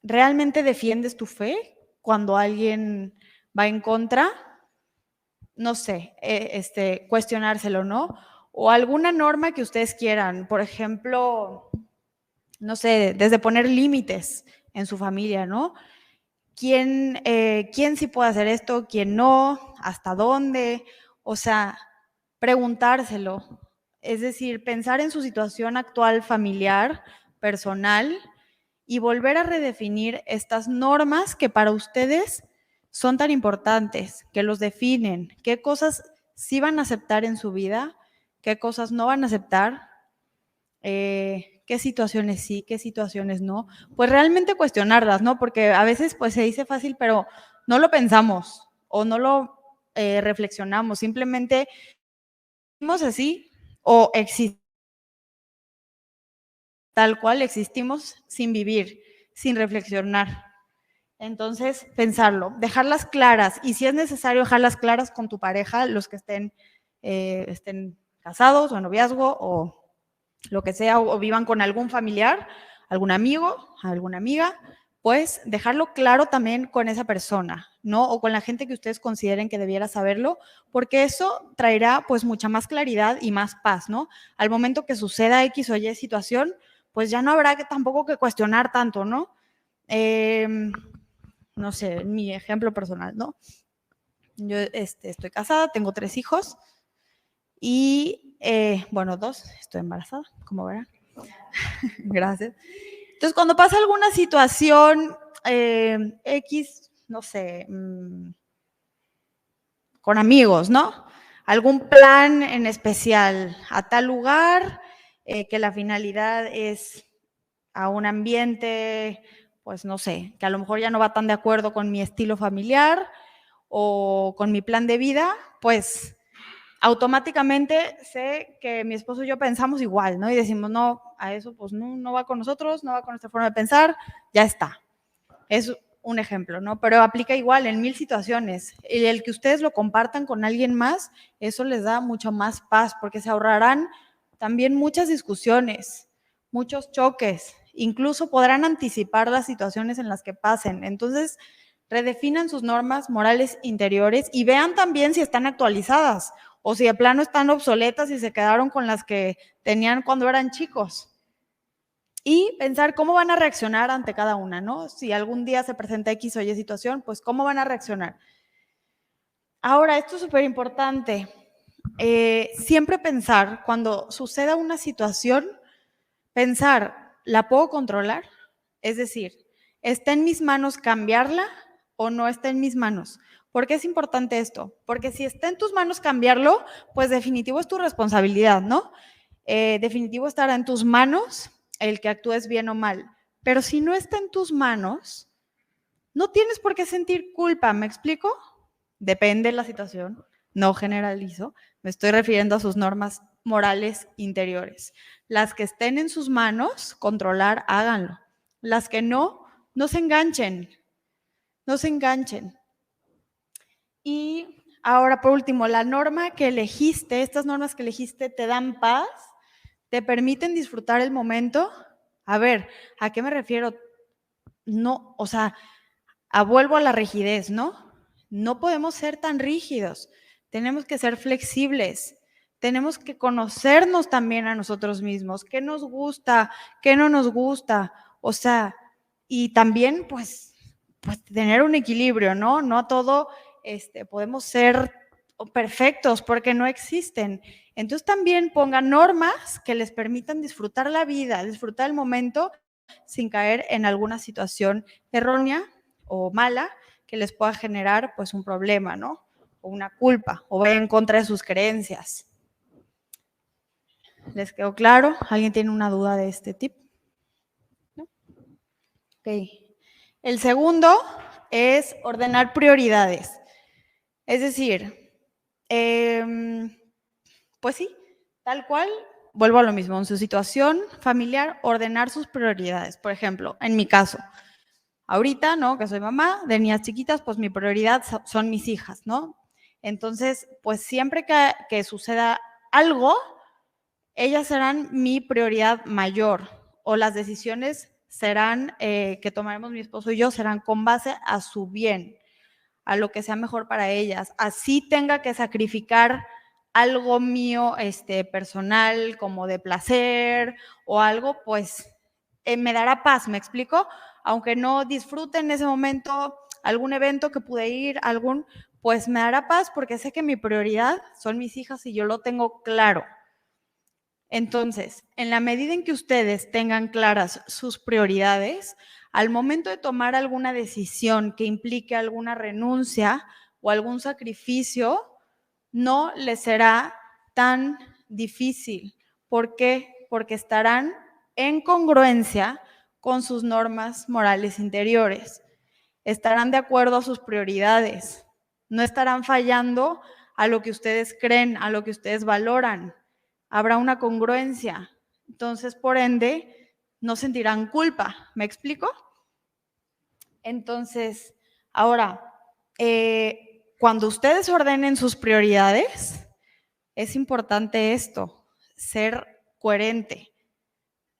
¿Realmente defiendes tu fe cuando alguien va en contra? No sé, cuestionárselo, ¿no? O alguna norma que ustedes quieran, por ejemplo, no sé, desde poner límites en su familia, ¿no? ¿Quién sí puede hacer esto? ¿Quién no? ¿Hasta dónde? O sea, preguntárselo. Es decir, pensar en su situación actual familiar, personal, y volver a redefinir estas normas que para ustedes son tan importantes, que los definen, qué cosas sí van a aceptar en su vida, qué cosas no van a aceptar, qué situaciones sí, qué situaciones no, pues realmente cuestionarlas, ¿no? Porque a veces pues se dice fácil, pero no lo pensamos o no lo reflexionamos, simplemente vivimos así o existimos tal cual existimos sin vivir, sin reflexionar. Entonces, pensarlo, dejarlas claras y si es necesario dejarlas claras con tu pareja, los que estén casados o en noviazgo o lo que sea, o vivan con algún familiar, algún amigo, alguna amiga, pues dejarlo claro también con esa persona, ¿no? O con la gente que ustedes consideren que debiera saberlo, porque eso traerá pues mucha más claridad y más paz, ¿no? Al momento que suceda X o Y situación, pues ya no habrá tampoco que cuestionar tanto, ¿no? No sé, mi ejemplo personal, ¿no? Yo estoy casada, tengo 3 hijos y, bueno, 2, estoy embarazada, como verán. Gracias. Entonces, cuando pasa alguna situación X, no sé, con amigos, ¿no? Algún plan en especial a tal lugar, que la finalidad es a un ambiente, pues no sé, que a lo mejor ya no va tan de acuerdo con mi estilo familiar o con mi plan de vida, pues automáticamente sé que mi esposo y yo pensamos igual, ¿no? Y decimos, no, a eso pues no va con nosotros, no va con nuestra forma de pensar, ya está. Es un ejemplo, ¿no? Pero aplica igual en 1000 situaciones. Y el que ustedes lo compartan con alguien más, eso les da mucho más paz, porque se ahorrarán también muchas discusiones, muchos choques, incluso podrán anticipar las situaciones en las que pasen. Entonces, redefinan sus normas morales interiores y vean también si están actualizadas o si de plano están obsoletas y se quedaron con las que tenían cuando eran chicos. Y pensar cómo van a reaccionar ante cada una, ¿no? Si algún día se presenta X o Y situación, pues cómo van a reaccionar. Ahora, esto es súper importante. Siempre pensar, cuando suceda una situación, pensar, ¿la puedo controlar? Es decir, ¿está en mis manos cambiarla o no está en mis manos? ¿Por qué es importante esto? Porque si está en tus manos cambiarlo, pues definitivo es tu responsabilidad, ¿no? Definitivo estará en tus manos el que actúes bien o mal. Pero si no está en tus manos, no tienes por qué sentir culpa, ¿me explico? Depende de la situación, no generalizo, me estoy refiriendo a sus normas morales interiores. Las que estén en sus manos, controlar, háganlo. Las que no, no se enganchen, no se enganchen. Y ahora, por último, la norma que elegiste, estas normas que elegiste te dan paz, te permiten disfrutar el momento. A ver, ¿a qué me refiero? No, o sea, vuelvo a la rigidez, ¿no? No podemos ser tan rígidos, tenemos que ser flexibles, tenemos que conocernos también a nosotros mismos, qué nos gusta, qué no nos gusta, o sea, y también pues tener un equilibrio, ¿no? No a todo podemos ser perfectos porque no existen. Entonces también pongan normas que les permitan disfrutar la vida, disfrutar el momento sin caer en alguna situación errónea o mala que les pueda generar pues un problema, ¿no? O una culpa, o vaya en contra de sus creencias. ¿Les quedó claro? ¿Alguien tiene una duda de este tip? ¿No? Ok. El segundo es ordenar prioridades. Es decir, pues sí, tal cual, vuelvo a lo mismo, en su situación familiar, ordenar sus prioridades. Por ejemplo, en mi caso, ahorita, ¿no? Que soy mamá de niñas chiquitas, pues mi prioridad son mis hijas, ¿no? Entonces, pues siempre que suceda algo, ellas serán mi prioridad mayor o las decisiones serán que tomaremos mi esposo y yo serán con base a su bien, a lo que sea mejor para ellas. Así tenga que sacrificar algo mío personal como de placer o algo, pues me dará paz, ¿me explico? Aunque no disfrute en ese momento algún evento que pude ir, pues me dará paz porque sé que mi prioridad son mis hijas y yo lo tengo claro. Entonces, en la medida en que ustedes tengan claras sus prioridades, al momento de tomar alguna decisión que implique alguna renuncia o algún sacrificio, no les será tan difícil. ¿Por qué? Porque estarán en congruencia con sus normas morales interiores. Estarán de acuerdo a sus prioridades. No estarán fallando a lo que ustedes creen, a lo que ustedes valoran. Habrá una congruencia. Entonces, por ende, no sentirán culpa. ¿Me explico? Entonces, ahora, cuando ustedes ordenen sus prioridades, es importante esto, ser coherente,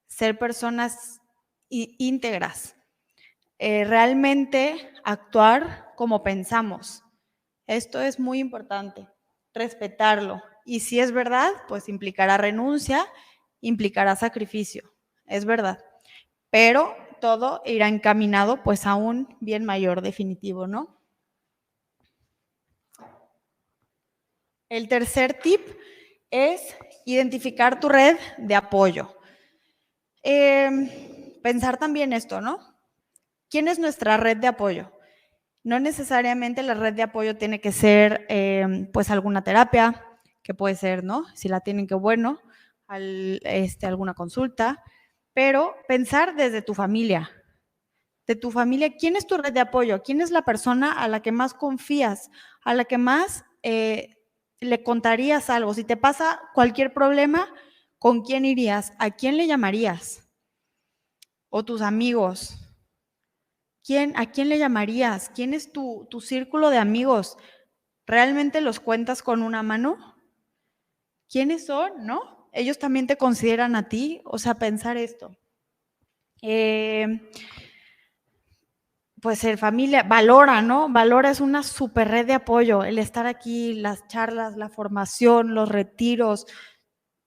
ser personas íntegras, realmente actuar como pensamos. Esto es muy importante, respetarlo. Y si es verdad, pues implicará renuncia, implicará sacrificio, es verdad. Pero todo irá encaminado pues a un bien mayor definitivo, ¿no? El tercer tip es identificar tu red de apoyo. Pensar también esto, ¿no? ¿Quién es nuestra red de apoyo? No necesariamente la red de apoyo tiene que ser pues alguna terapia, que puede ser, ¿no? Si la tienen, qué bueno, alguna consulta, pero pensar desde tu familia. De tu familia, ¿quién es tu red de apoyo? ¿Quién es la persona a la que más confías? A la que más le contarías algo. Si te pasa cualquier problema, ¿con quién irías? ¿A quién le llamarías? O tus amigos. ¿A quién le llamarías? ¿Quién es tu círculo de amigos? ¿Realmente los cuentas con una mano? ¿Quiénes son? ¿No? Ellos también te consideran a ti. O sea, pensar esto. Pues el familia valora, ¿no? Valora es una super red de apoyo, el estar aquí, las charlas, la formación, los retiros,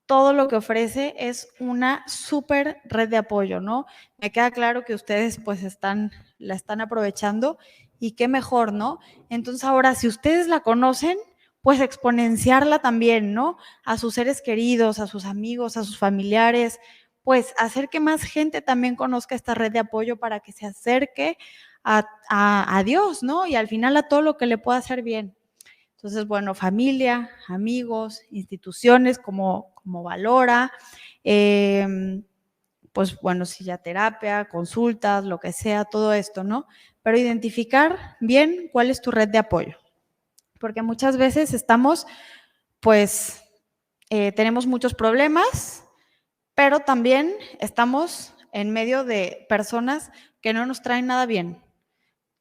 todo lo que ofrece es una super red de apoyo, ¿no? Me queda claro que ustedes pues la están aprovechando y qué mejor, ¿no? Entonces ahora, si ustedes la conocen, pues exponenciarla también, ¿no? A sus seres queridos, a sus amigos, a sus familiares, pues hacer que más gente también conozca esta red de apoyo para que se acerque a Dios, ¿no? Y al final a todo lo que le pueda hacer bien. Entonces, bueno, familia, amigos, instituciones como Valora, pues bueno, si ya terapia, consultas, lo que sea, todo esto, ¿no? Pero identificar bien cuál es tu red de apoyo. Porque muchas veces estamos, pues, tenemos muchos problemas, pero también estamos en medio de personas que no nos traen nada bien,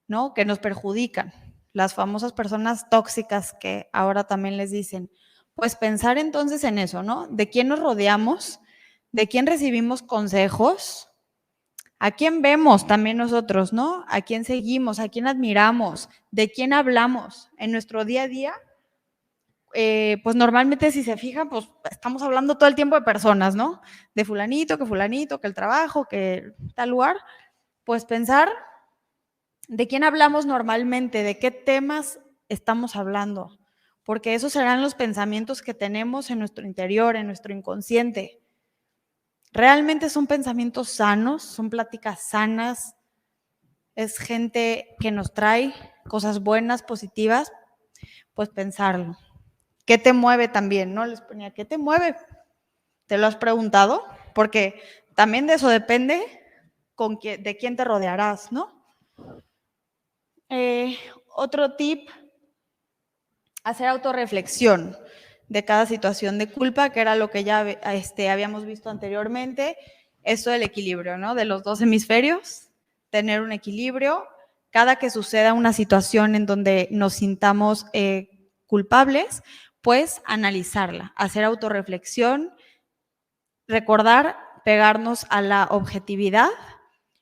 ¿no? Que nos perjudican. Las famosas personas tóxicas que ahora también les dicen. Pues pensar entonces en eso, ¿no? ¿De quién nos rodeamos? ¿De quién recibimos consejos? ¿A quién vemos también nosotros, ¿no? ¿A quién seguimos? ¿A quién admiramos? ¿De quién hablamos? En nuestro día a día, pues normalmente si se fijan, pues estamos hablando todo el tiempo de personas, ¿no? De fulanito, que el trabajo, que tal lugar. Pues pensar ¿de quién hablamos normalmente? ¿De qué temas estamos hablando? Porque esos serán los pensamientos que tenemos en nuestro interior, en nuestro inconsciente. ¿Realmente son pensamientos sanos? ¿Son pláticas sanas? ¿Es gente que nos trae cosas buenas, positivas? Pues pensarlo. ¿Qué te mueve también? ¿No? Les ponía, ¿qué te mueve? ¿Te lo has preguntado? Porque también de eso depende de quién te rodearás, ¿no? Otro tip, hacer autorreflexión de cada situación de culpa, que era lo que ya habíamos visto anteriormente, esto del equilibrio, ¿no? De los dos hemisferios, tener un equilibrio. Cada que suceda una situación en donde nos sintamos culpables, pues analizarla, hacer autorreflexión, recordar, pegarnos a la objetividad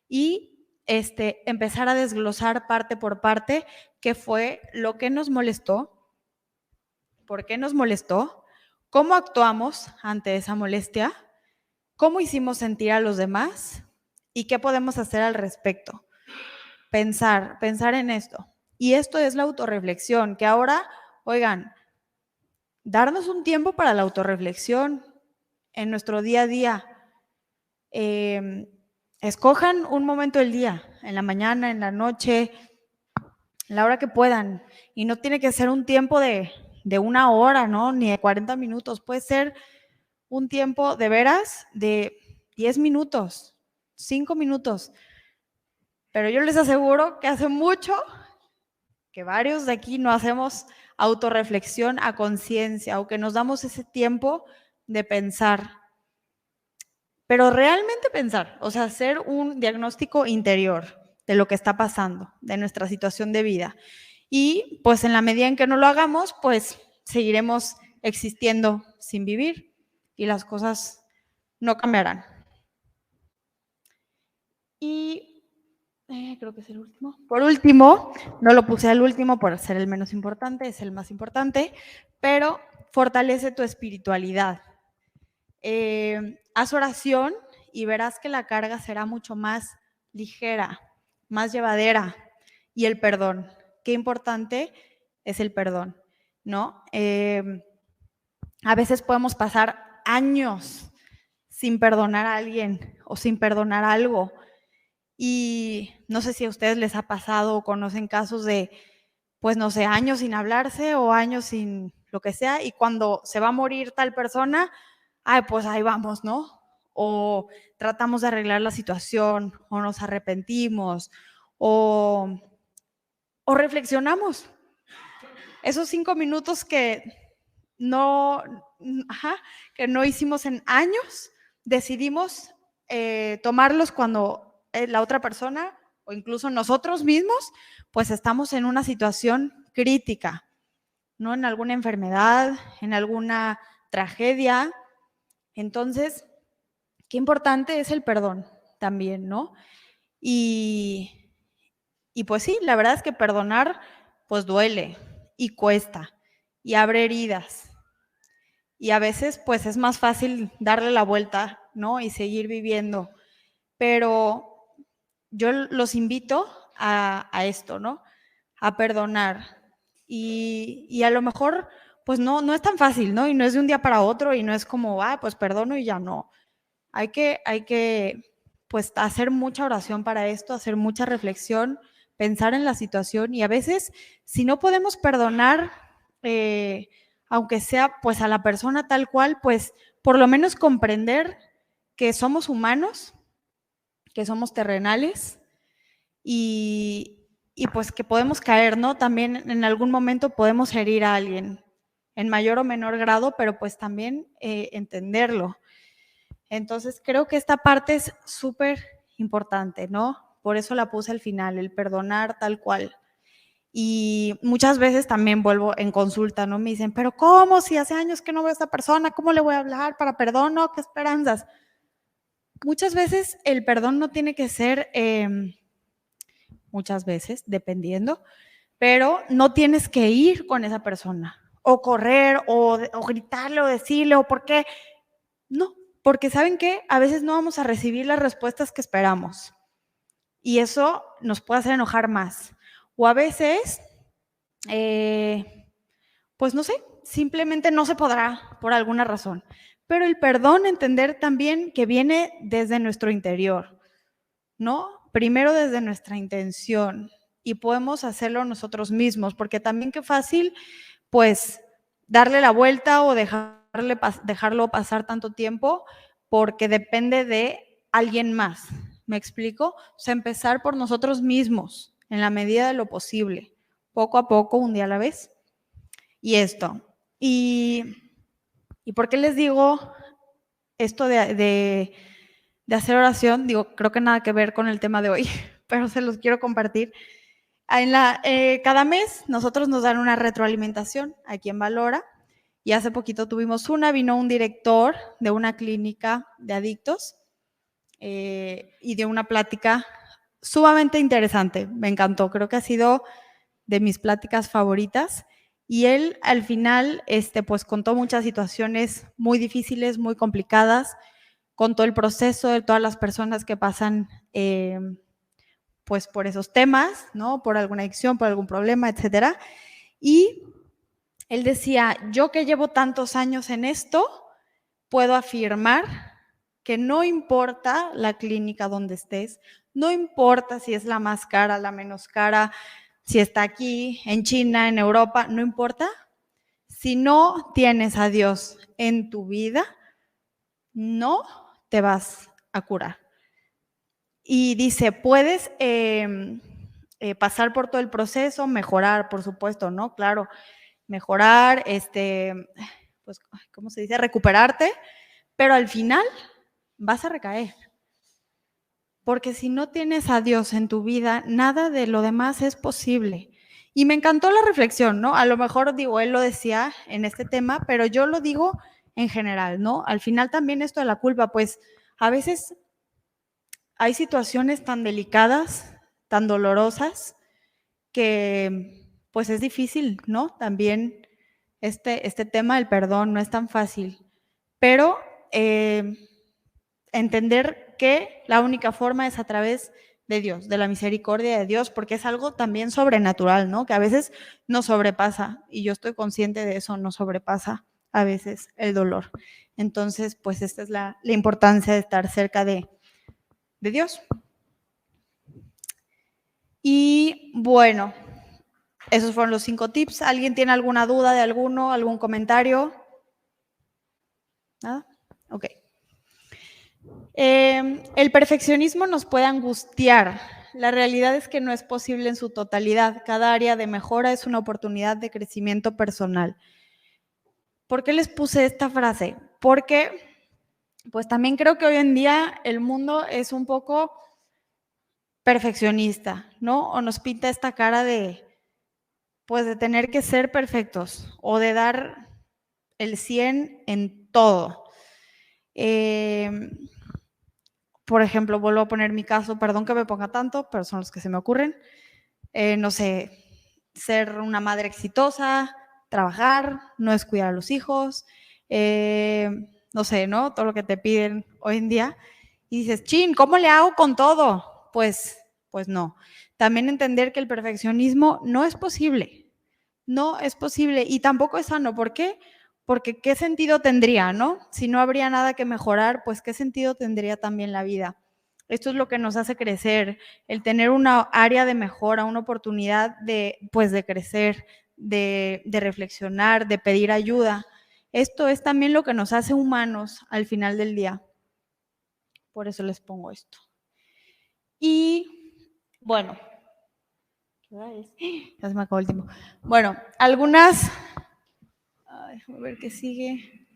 y empezar a desglosar parte por parte qué fue lo que nos molestó, por qué nos molestó, cómo actuamos ante esa molestia, cómo hicimos sentir a los demás y qué podemos hacer al respecto. Pensar en esto. Y esto es la autorreflexión, que ahora, oigan, darnos un tiempo para la autorreflexión en nuestro día a día. Escojan un momento del día, en la mañana, en la noche, la hora que puedan. Y no tiene que ser un tiempo de 1 hora, ¿no? Ni de 40 minutos. Puede ser un tiempo de veras de 10 minutos, 5 minutos. Pero yo les aseguro que hace mucho que varios de aquí no hacemos autorreflexión a conciencia o que nos damos ese tiempo de pensar. Pero realmente pensar, o sea, hacer un diagnóstico interior de lo que está pasando, de nuestra situación de vida. Y pues en la medida en que no lo hagamos, pues seguiremos existiendo sin vivir y las cosas no cambiarán. Y creo que es el último. Por último, no lo puse al último por ser el menos importante, es el más importante, pero fortalece tu espiritualidad. Haz oración y verás que la carga será mucho más ligera, más llevadera. Y el perdón, qué importante es el perdón, ¿no? A veces podemos pasar años sin perdonar a alguien o sin perdonar algo. Y no sé si a ustedes les ha pasado o conocen casos de, pues no sé, años sin hablarse o años sin lo que sea, y cuando se va a morir tal persona, ay, pues ahí vamos, ¿no? O tratamos de arreglar la situación, o nos arrepentimos, o reflexionamos. Esos 5 minutos que no hicimos en años, decidimos tomarlos cuando la otra persona o incluso nosotros mismos, pues estamos en una situación crítica, ¿no? En alguna enfermedad, en alguna tragedia. Entonces, qué importante es el perdón también, ¿no? Y pues sí, la verdad es que perdonar pues duele y cuesta y abre heridas. Y a veces pues es más fácil darle la vuelta, ¿no? Y seguir viviendo. Pero yo los invito a esto, ¿no? A perdonar. Y a lo mejor pues no es tan fácil, ¿no? Y no es de un día para otro y no es como, pues perdono y ya no. Hay que pues hacer mucha oración para esto, hacer mucha reflexión, pensar en la situación, y a veces si no podemos perdonar, aunque sea pues a la persona tal cual, pues por lo menos comprender que somos humanos, que somos terrenales y pues que podemos caer, ¿no? También en algún momento podemos herir a alguien en mayor o menor grado, pero pues también entenderlo. Entonces creo que esta parte es súper importante, ¿no? Por eso la puse al final, el perdonar tal cual. Y muchas veces también vuelvo en consulta, ¿no? Me dicen, pero ¿cómo? Si hace años que no veo a esta persona, ¿cómo le voy a hablar para perdón? No, ¿qué esperanzas? Muchas veces el perdón no tiene que ser, muchas veces, dependiendo, pero no tienes que ir con esa persona, o correr, o gritarle, o decirle, o por qué. No, porque ¿saben qué? A veces no vamos a recibir las respuestas que esperamos. Y eso nos puede hacer enojar más. O a veces, pues no sé, simplemente no se podrá por alguna razón. Pero el perdón, entender también que viene desde nuestro interior, ¿no? Primero desde nuestra intención, y podemos hacerlo nosotros mismos, porque también qué fácil, pues, darle la vuelta o dejarlo pasar tanto tiempo porque depende de alguien más. ¿Me explico? O sea, empezar por nosotros mismos en la medida de lo posible, poco a poco, un día a la vez. Y esto. ¿Y por qué les digo esto de hacer oración? Digo, creo que nada que ver con el tema de hoy, pero se los quiero compartir. Cada mes nosotros nos dan una retroalimentación aquí en Valora, y hace poquito tuvimos vino un director de una clínica de adictos y dio una plática sumamente interesante, me encantó, creo que ha sido de mis pláticas favoritas, y él al final pues contó muchas situaciones muy difíciles, muy complicadas, contó el proceso de todas las personas que pasan pues por esos temas, ¿no? Por alguna adicción, por algún problema, etcétera. Y él decía, yo que llevo tantos años en esto, puedo afirmar que no importa la clínica donde estés, no importa si es la más cara, la menos cara, si está aquí, en China, en Europa, no importa. Si no tienes a Dios en tu vida, no te vas a curar. Y dice, puedes pasar por todo el proceso, mejorar, por supuesto, ¿no? Claro, mejorar, pues, ¿cómo se dice? Recuperarte, pero al final vas a recaer. Porque si no tienes a Dios en tu vida, nada de lo demás es posible. Y me encantó la reflexión, ¿no? A lo mejor, digo, él lo decía en este tema, pero yo lo digo en general, ¿no? Al final también esto de la culpa, pues a veces hay situaciones tan delicadas, tan dolorosas, que pues es difícil, ¿no? También este tema del perdón no es tan fácil, pero entender que la única forma es a través de Dios, de la misericordia de Dios, porque es algo también sobrenatural, ¿no? Que a veces nos sobrepasa, y yo estoy consciente de eso, nos sobrepasa a veces el dolor. Entonces, pues esta es la importancia de estar cerca de Dios. Y bueno, esos fueron los 5 tips. ¿Alguien tiene alguna duda de alguno, algún comentario? ¿Nada? Ok. El perfeccionismo nos puede angustiar. La realidad es que no es posible en su totalidad. Cada área de mejora es una oportunidad de crecimiento personal. ¿Por qué les puse esta frase? Porque pues también creo que hoy en día el mundo es un poco perfeccionista, ¿no? O nos pinta esta cara de pues de tener que ser perfectos o de dar el 100 en todo. Por ejemplo, vuelvo a poner mi caso, perdón que me ponga tanto, pero son los que se me ocurren. No sé, ser una madre exitosa, trabajar, no descuidar a los hijos, no sé, ¿no? Todo lo que te piden hoy en día. Y dices, chin, ¿cómo le hago con todo? Pues no. También entender que el perfeccionismo no es posible. No es posible y tampoco es sano. ¿Por qué? Porque ¿qué sentido tendría, no? Si no habría nada que mejorar, pues ¿qué sentido tendría también la vida? Esto es lo que nos hace crecer, el tener una área de mejora, una oportunidad de crecer, de reflexionar, de pedir ayuda. Esto es también lo que nos hace humanos al final del día. Por eso les pongo esto. Y bueno, ¿qué hora es? Ya se me acabó el tiempo. Bueno, algunas... Déjame ver qué sigue.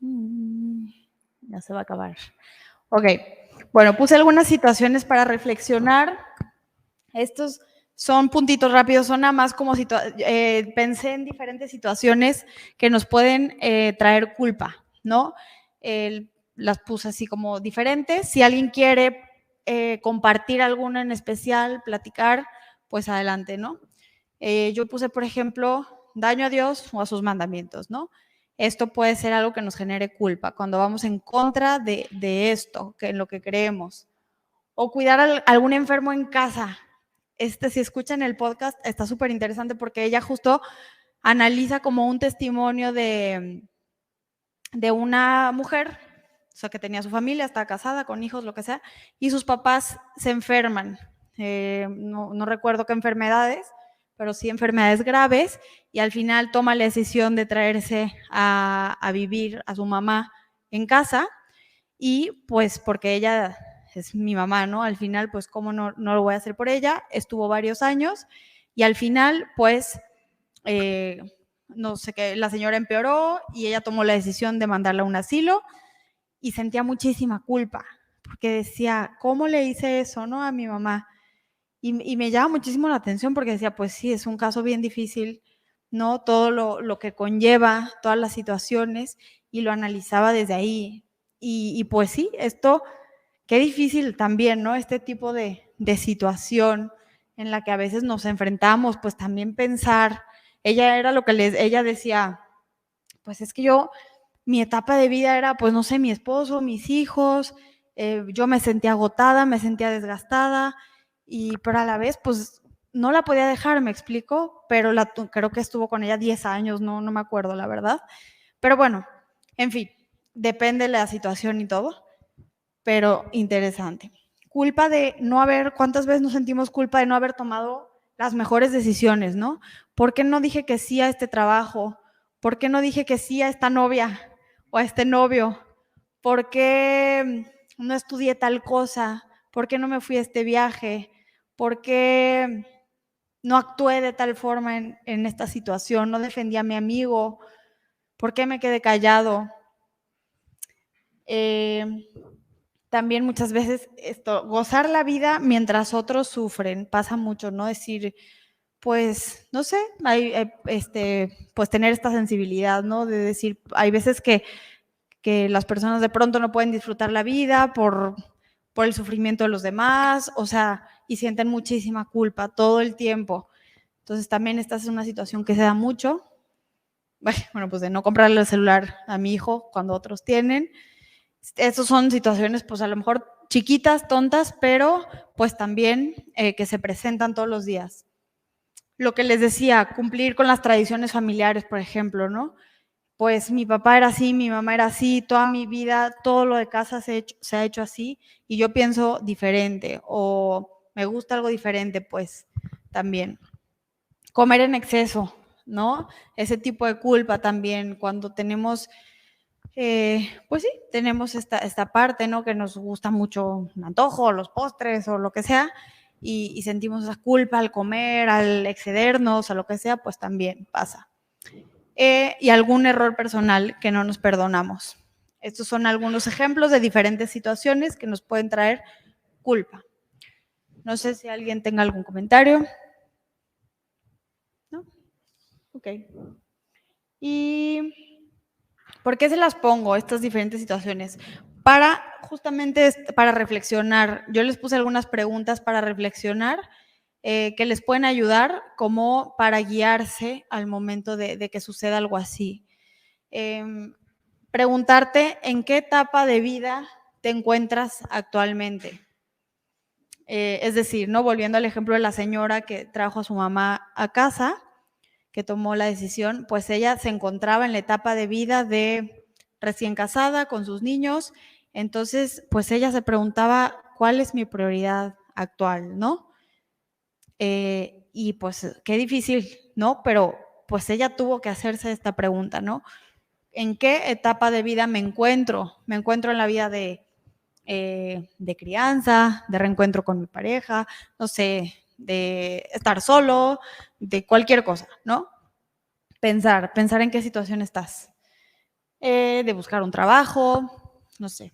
Ya se va a acabar. Ok, bueno, puse algunas situaciones para reflexionar. Estos son puntitos rápidos, son nada más como pensé en diferentes situaciones que nos pueden traer culpa, ¿no? Las puse así como diferentes. Si alguien quiere compartir alguna en especial, platicar, pues adelante, ¿no? Yo puse, por ejemplo, daño a Dios o a sus mandamientos, ¿no? Esto puede ser algo que nos genere culpa, cuando vamos en contra de esto, en lo que creemos. O cuidar a algún enfermo en casa. Si escuchan el podcast, está súper interesante porque ella justo analiza como un testimonio de una mujer, o sea, que tenía su familia, estaba casada, con hijos, lo que sea, y sus papás se enferman. No recuerdo qué enfermedades, pero sí enfermedades graves, y al final toma la decisión de traerse a vivir a su mamá en casa, y pues porque ella es mi mamá, ¿no? Al final, pues cómo no lo voy a hacer por ella. Estuvo varios años y al final, pues, no sé qué, la señora empeoró y ella tomó la decisión de mandarla a un asilo y sentía muchísima culpa porque decía, ¿cómo le hice eso, no, a mi mamá? Y me llama muchísimo la atención porque decía, pues sí, es un caso bien difícil, ¿no? Todo lo que conlleva, todas las situaciones, y lo analizaba desde ahí. Y pues sí, esto, qué difícil también, ¿no? Este tipo de situación en la que a veces nos enfrentamos, pues también pensar, ella era lo que ella decía, pues es que mi etapa de vida era, pues no sé, mi esposo, mis hijos, yo me sentía agotada, me sentía desgastada, pero a la vez, pues no la podía dejar, me explico, pero creo que estuvo con ella 10 años, no me acuerdo la verdad, pero bueno, en fin, depende de la situación y todo, pero interesante. Culpa de no haber, ¿cuántas veces nos sentimos culpa de no haber tomado las mejores decisiones, no? ¿Por qué no dije que sí a este trabajo? ¿Por qué no dije que sí a esta novia o a este novio? ¿Por qué no estudié tal cosa, ¿por qué no me fui a este viaje? ¿Por qué no actué de tal forma en esta situación? ¿No defendí a mi amigo? ¿Por qué me quedé callado? También muchas veces gozar la vida mientras otros sufren, pasa mucho, ¿no? Decir, pues, no sé, pues tener esta sensibilidad, ¿no? De decir, hay veces que las personas de pronto no pueden disfrutar la vida por el sufrimiento de los demás, o sea, y sienten muchísima culpa todo el tiempo. Entonces también esta es una situación que se da mucho. Bueno, pues de no comprarle el celular a mi hijo cuando otros tienen. Estas son situaciones, pues a lo mejor chiquitas, tontas, pero pues también que se presentan todos los días. Lo que les decía, cumplir con las tradiciones familiares, por ejemplo, ¿no? Pues mi papá era así, mi mamá era así, toda mi vida, todo lo de casa se ha hecho así y yo pienso diferente o me gusta algo diferente, pues también. Comer en exceso, ¿no? Ese tipo de culpa también, cuando tenemos, pues sí, tenemos esta parte, ¿no? Que nos gusta mucho un antojo, los postres o lo que sea, y sentimos esa culpa al comer, al excedernos, a lo que sea, pues también pasa. Y algún error personal que no nos perdonamos. Estos son algunos ejemplos de diferentes situaciones que nos pueden traer culpa. No sé si alguien tenga algún comentario. ¿No? Ok. ¿Y por qué se las pongo, estas diferentes situaciones? Justamente para reflexionar. Yo les puse algunas preguntas para reflexionar que les pueden ayudar como para guiarse al momento de que suceda algo así. Preguntarte en qué etapa de vida te encuentras actualmente. Es decir, ¿no? Volviendo al ejemplo de la señora que trajo a su mamá a casa, que tomó la decisión, pues ella se encontraba en la etapa de vida de recién casada con sus niños, entonces pues ella se preguntaba, ¿cuál es mi prioridad actual, no? Y pues qué difícil, ¿no? Pero pues ella tuvo que hacerse esta pregunta, ¿no? ¿En qué etapa de vida me encuentro? Me encuentro en la vida de crianza, de reencuentro con mi pareja, no sé, de estar solo, de cualquier cosa, ¿no? Pensar en qué situación estás. De buscar un trabajo, no sé.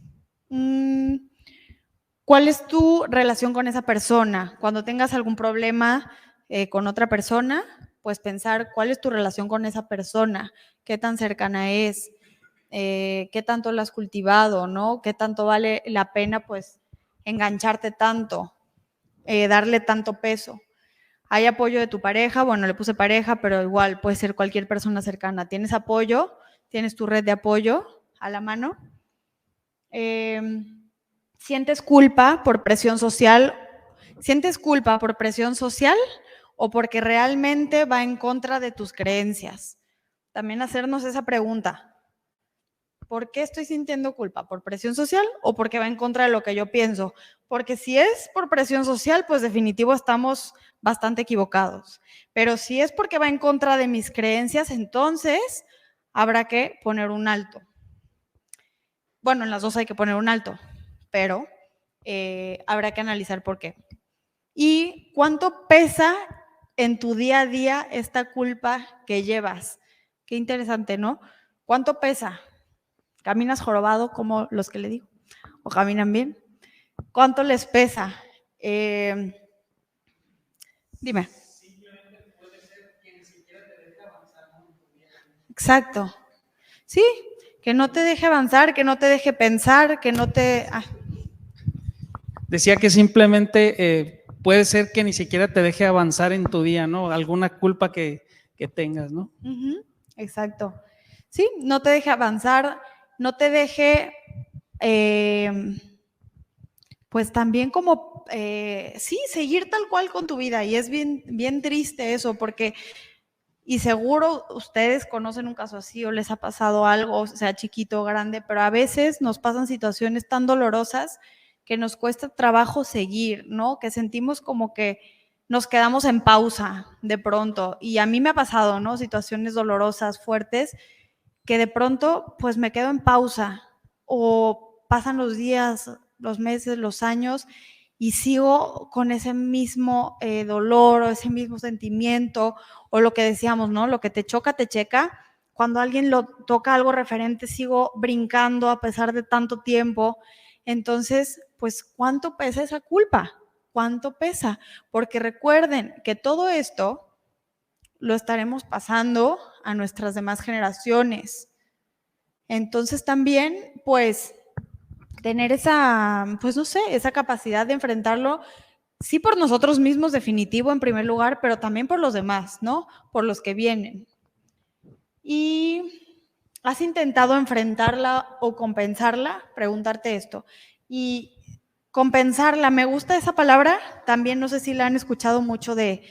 ¿Cuál es tu relación con esa persona? Cuando tengas algún problema con otra persona, pues pensar cuál es tu relación con esa persona, qué tan cercana es, qué tanto la has cultivado, ¿no? Qué tanto vale la pena, pues, engancharte tanto, darle tanto peso. ¿Hay apoyo de tu pareja? Bueno, le puse pareja, pero igual puede ser cualquier persona cercana. ¿Tienes apoyo? ¿Tienes tu red de apoyo a la mano? ¿Sientes culpa por presión social? ¿Sientes culpa por presión social o porque realmente va en contra de tus creencias? También hacernos esa pregunta. ¿Por qué estoy sintiendo culpa? ¿Por presión social o porque va en contra de lo que yo pienso? Porque si es por presión social, pues definitivo estamos bastante equivocados. Pero si es porque va en contra de mis creencias, entonces habrá que poner un alto. Bueno, en las dos hay que poner un alto, pero habrá que analizar por qué. ¿Y cuánto pesa en tu día a día esta culpa que llevas? Qué interesante, ¿no? ¿Cuánto pesa? ¿Caminas jorobado como los que le digo? ¿O caminan bien? ¿Cuánto les pesa? Dime. Simplemente puede ser que ni siquiera te deje avanzar. Exacto. Sí, que no te deje avanzar, que no te deje pensar, que no te... Decía que simplemente puede ser que ni siquiera te deje avanzar en tu día, ¿no? Alguna culpa que tengas, ¿no? Exacto. Sí, no te deje avanzar, no te deje, pues también como, sí, seguir tal cual con tu vida. Y es bien, bien triste eso, porque, y seguro ustedes conocen un caso así o les ha pasado algo, sea chiquito o grande, pero a veces nos pasan situaciones tan dolorosas que nos cuesta trabajo seguir, ¿no? Que sentimos como que nos quedamos en pausa de pronto. Y a mí me ha pasado, ¿no? Situaciones dolorosas, fuertes, que de pronto pues me quedo en pausa o pasan los días los meses, los años, y sigo con ese mismo dolor o ese mismo sentimiento, o lo que decíamos, ¿no? Lo que te choca, te checa. Cuando alguien lo toca algo referente, sigo brincando a pesar de tanto tiempo. Entonces, pues, ¿cuánto pesa esa culpa? ¿Cuánto pesa? Porque recuerden que todo esto lo estaremos pasando a nuestras demás generaciones. Entonces también, pues, tener esa, pues no sé, esa capacidad de enfrentarlo, sí por nosotros mismos, definitivo, en primer lugar, pero también por los demás, ¿no? Por los que vienen. ¿Y has intentado enfrentarla o compensarla? Preguntarte esto. Y compensarla, me gusta esa palabra, también no sé si la han escuchado mucho de,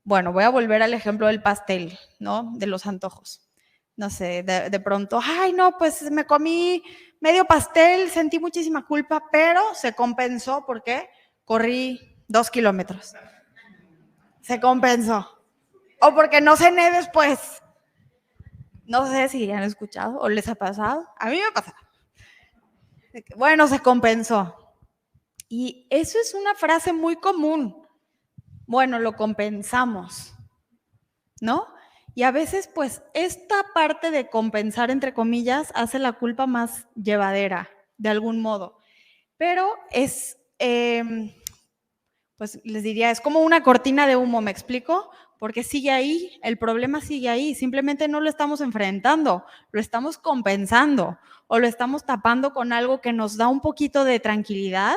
bueno, voy a volver al ejemplo del pastel, ¿no? De los antojos. No sé, de pronto, ay, no, pues me comí medio pastel, sentí muchísima culpa, pero se compensó porque corrí 2 kilómetros. Se compensó. O porque no cené después. No sé si ya han escuchado o les ha pasado. A mí me ha pasado. Bueno, se compensó. Y eso es una frase muy común. Bueno, lo compensamos, ¿no? Y a veces, pues, esta parte de compensar, entre comillas, hace la culpa más llevadera, de algún modo. Pero es, pues, les diría, es como una cortina de humo, ¿me explico? Porque sigue ahí, el problema sigue ahí, simplemente no lo estamos enfrentando, lo estamos compensando o lo estamos tapando con algo que nos da un poquito de tranquilidad.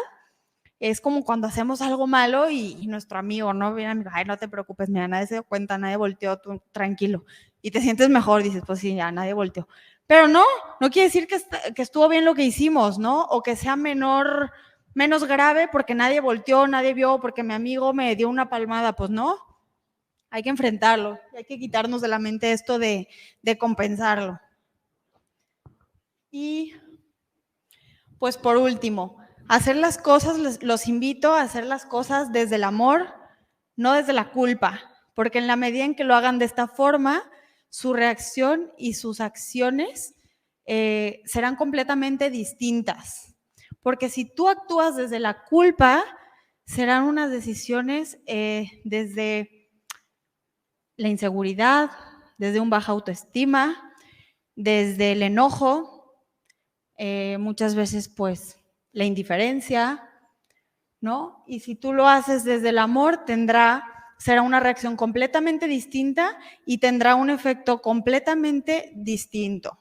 Es como cuando hacemos algo malo y nuestro amigo, ¿no? Viene amigo, ay, no te preocupes, mira, nadie se dio cuenta, nadie volteó, tú tranquilo. Y te sientes mejor, dices, pues sí, ya, nadie volteó. Pero no quiere decir que estuvo bien lo que hicimos, ¿no? O que sea menos grave porque nadie volteó, nadie vio, porque mi amigo me dio una palmada, pues no. Hay que enfrentarlo, hay que quitarnos de la mente esto de compensarlo. Y pues por último, hacer las cosas, los invito a hacer las cosas desde el amor, no desde la culpa, porque en la medida en que lo hagan de esta forma, su reacción y sus acciones serán completamente distintas. Porque si tú actúas desde la culpa, serán unas decisiones desde la inseguridad, desde un baja autoestima, desde el enojo, muchas veces pues la indiferencia, ¿no? Y si tú lo haces desde el amor, será una reacción completamente distinta y tendrá un efecto completamente distinto.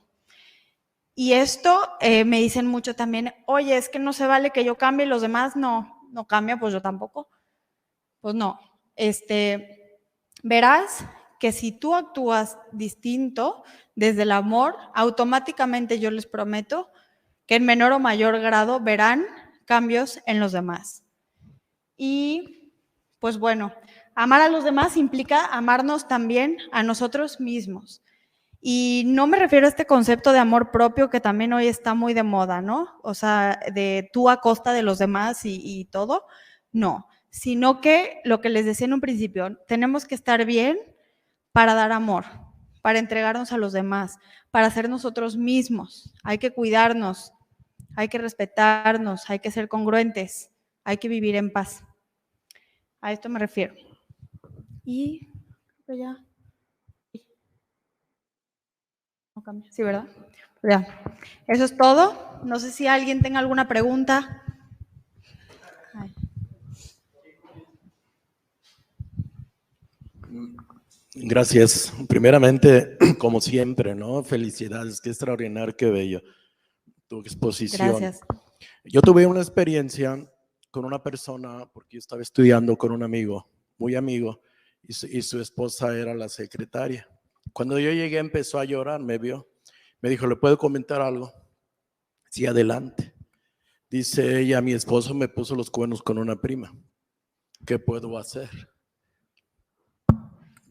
Y esto me dicen mucho también, oye, es que no se vale que yo cambie y los demás no cambian, pues yo tampoco. Pues no, verás que si tú actúas distinto desde el amor, automáticamente yo les prometo que en menor o mayor grado verán cambios en los demás. Y pues bueno, amar a los demás implica amarnos también a nosotros mismos. Y no me refiero a este concepto de amor propio que también hoy está muy de moda, ¿no? O sea, de tú a costa de los demás y todo. No, sino que lo que les decía en un principio, tenemos que estar bien para dar amor, para entregarnos a los demás, para ser nosotros mismos. Hay que cuidarnos, hay que respetarnos, hay que ser congruentes, hay que vivir en paz. A esto me refiero. Y ya. No cambia. Sí, ¿verdad? Pues ya. Eso es todo. No sé si alguien tenga alguna pregunta. Ay. Gracias. Primeramente, como siempre, ¿no? Felicidades, qué extraordinario, qué bello tu exposición. Gracias. Yo tuve una experiencia con una persona, porque yo estaba estudiando con un amigo, muy amigo, y su esposa era la secretaria. Cuando yo llegué empezó a llorar, me vio, me dijo, ¿le puedo comentar algo? Sí, adelante. Dice ella, mi esposo me puso los cuernos con una prima. ¿Qué puedo hacer?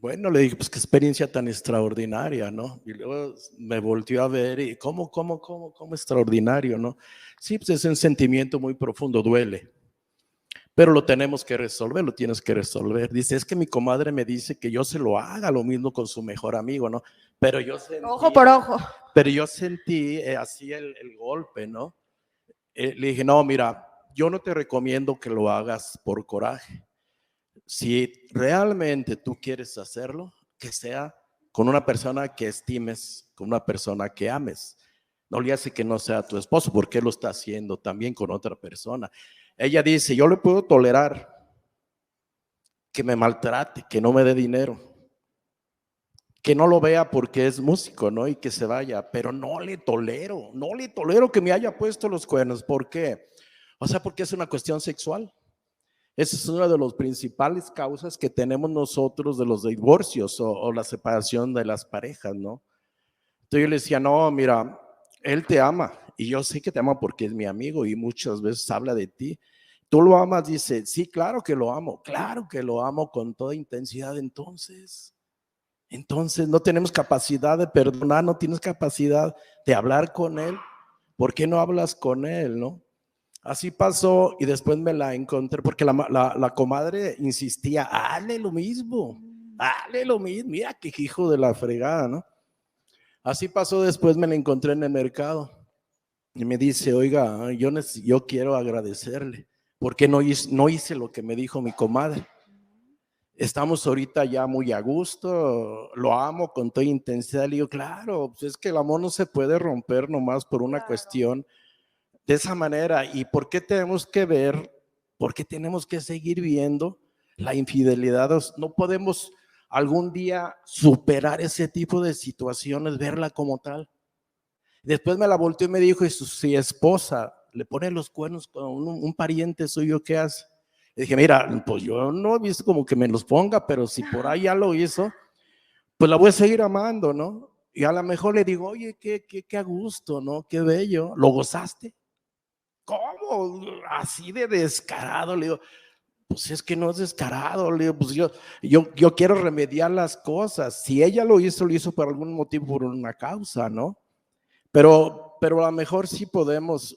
Bueno, le dije, pues qué experiencia tan extraordinaria, ¿no? Y luego me volteó a ver y ¿cómo extraordinario, no? Sí, pues es un sentimiento muy profundo, duele. Pero lo tenemos que resolver, lo tienes que resolver. Dice, es que mi comadre me dice que yo se lo haga lo mismo con su mejor amigo, ¿no? Pero yo sentí, ojo por ojo. Pero yo sentí así el golpe, ¿no? Le dije, no, mira, yo no te recomiendo que lo hagas por coraje. Si realmente tú quieres hacerlo, que sea con una persona que estimes, con una persona que ames. No le hace que no sea tu esposo, porque él lo está haciendo también con otra persona. Ella dice, yo le puedo tolerar que me maltrate, que no me dé dinero, que no lo vea porque es músico, ¿no? Y que se vaya, pero no le tolero que me haya puesto los cuernos. ¿Por qué? O sea, porque es una cuestión sexual. Esa es una de las principales causas que tenemos nosotros de los divorcios o la separación de las parejas, ¿no? Entonces yo le decía, no, mira, él te ama y yo sé que te ama porque es mi amigo y muchas veces habla de ti. ¿Tú lo amas? Dice, sí, claro que lo amo con toda intensidad. Entonces no tenemos capacidad de perdonar, no tienes capacidad de hablar con él. ¿Por qué no hablas con él, no? Así pasó y después me la encontré porque la comadre insistía, hazle lo mismo, mira qué hijo de la fregada, ¿no? Así pasó, después me la encontré en el mercado y me dice, oiga, yo quiero agradecerle porque no hice lo que me dijo mi comadre. Estamos ahorita ya muy a gusto, lo amo con toda intensidad. Le digo, claro, pues es que el amor no se puede romper nomás por una cuestión de esa manera. ¿Y por qué tenemos que ver? ¿Por qué tenemos que seguir viendo la infidelidad? No podemos algún día superar ese tipo de situaciones, verla como tal. Después me la volteó y me dijo, y si esposa le pone los cuernos con un pariente suyo, ¿qué hace? Le dije, mira, pues yo no he visto como que me los ponga, pero si por ahí ya lo hizo, pues la voy a seguir amando, ¿no? Y a lo mejor le digo, oye, qué a gusto, ¿no? Qué bello, ¿lo gozaste? ¿Cómo? Así de descarado. Le digo, pues es que no es descarado. Le digo, pues yo quiero remediar las cosas. Si ella lo hizo por algún motivo, por una causa, ¿no? Pero a lo mejor sí podemos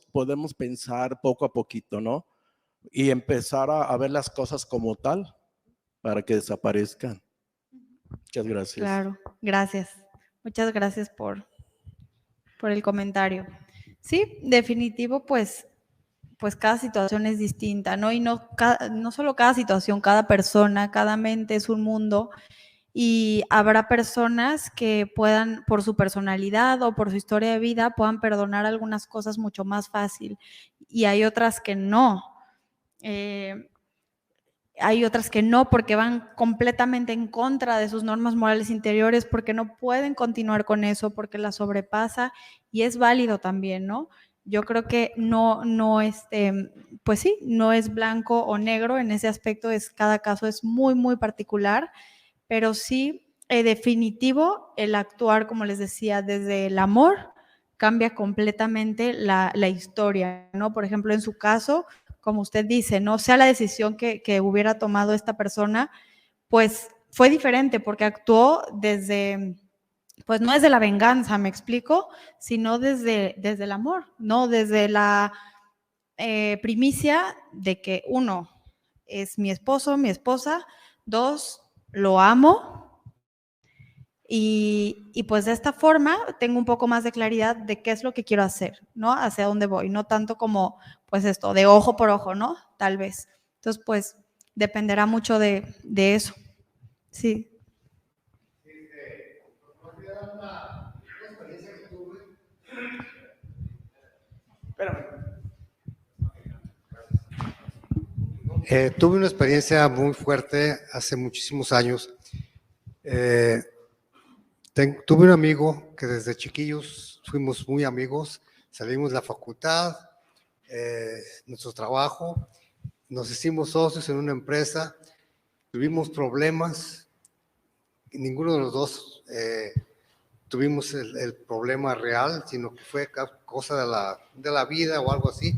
pensar poco a poquito, ¿no? Y empezar a ver las cosas como tal para que desaparezcan. Muchas gracias. Claro, gracias. Muchas gracias por el comentario. Sí, definitivo, pues cada situación es distinta, ¿no? Y no solo cada situación, cada persona, cada mente es un mundo y habrá personas que puedan, por su personalidad o por su historia de vida, puedan perdonar algunas cosas mucho más fácil y hay otras que no. Hay otras que no, porque van completamente en contra de sus normas morales interiores, porque no pueden continuar con eso, porque la sobrepasa y es válido también, ¿no? Yo creo que pues sí, no es blanco o negro en ese aspecto, cada caso es muy, muy particular, pero sí, definitivo, el actuar, como les decía, desde el amor cambia completamente la historia, ¿no? Por ejemplo, en su caso, como usted dice, no sea la decisión que hubiera tomado esta persona, pues fue diferente porque actuó desde, pues no desde la venganza, me explico, sino desde el amor, ¿no? Desde la primicia de que uno, es mi esposo, mi esposa, dos, lo amo. Y pues de esta forma tengo un poco más de claridad de qué es lo que quiero hacer, ¿no? Hacia dónde voy, no tanto como pues esto, de ojo por ojo, ¿no? Tal vez. Entonces pues dependerá mucho de eso. Sí. Tuve una experiencia muy fuerte hace muchísimos años. Tuve un amigo que desde chiquillos fuimos muy amigos, salimos de la facultad, nuestro trabajo, nos hicimos socios en una empresa, tuvimos problemas, y ninguno de los dos tuvimos el problema real, sino que fue cosa de la vida o algo así,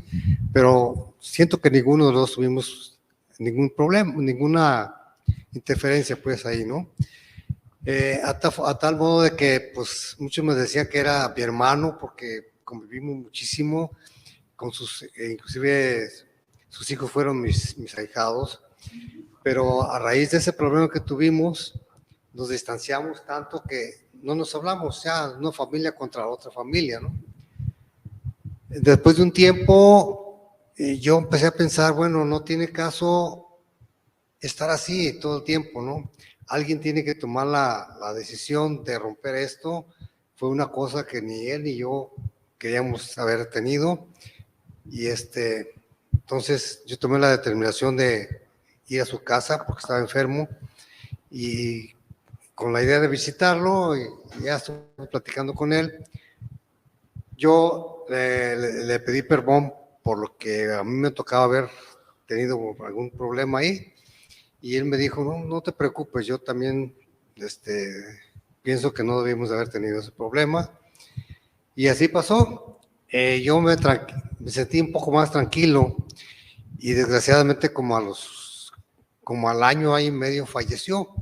pero siento que ninguno de los dos tuvimos ningún problema, ninguna interferencia pues ahí, ¿no? A tal modo de que pues muchos me decían que era mi hermano porque convivimos muchísimo con inclusive sus hijos fueron mis ahijados, pero a raíz de ese problema que tuvimos nos distanciamos tanto que no nos hablamos, ya una familia contra otra familia, ¿no? Después de un tiempo, yo empecé a pensar, bueno, no tiene caso estar así todo el tiempo, ¿no? Alguien tiene que tomar la decisión de romper esto. Fue una cosa que ni él ni yo queríamos haber tenido. Y entonces yo tomé la determinación de ir a su casa porque estaba enfermo y con la idea de visitarlo, y ya estuve platicando con él. Yo le pedí perdón por lo que a mí me tocaba haber tenido algún problema ahí, y él me dijo, no, no te preocupes, yo también pienso que no debimos de haber tenido ese problema, y así pasó. Yo me sentí un poco más tranquilo, y desgraciadamente como al año y medio falleció.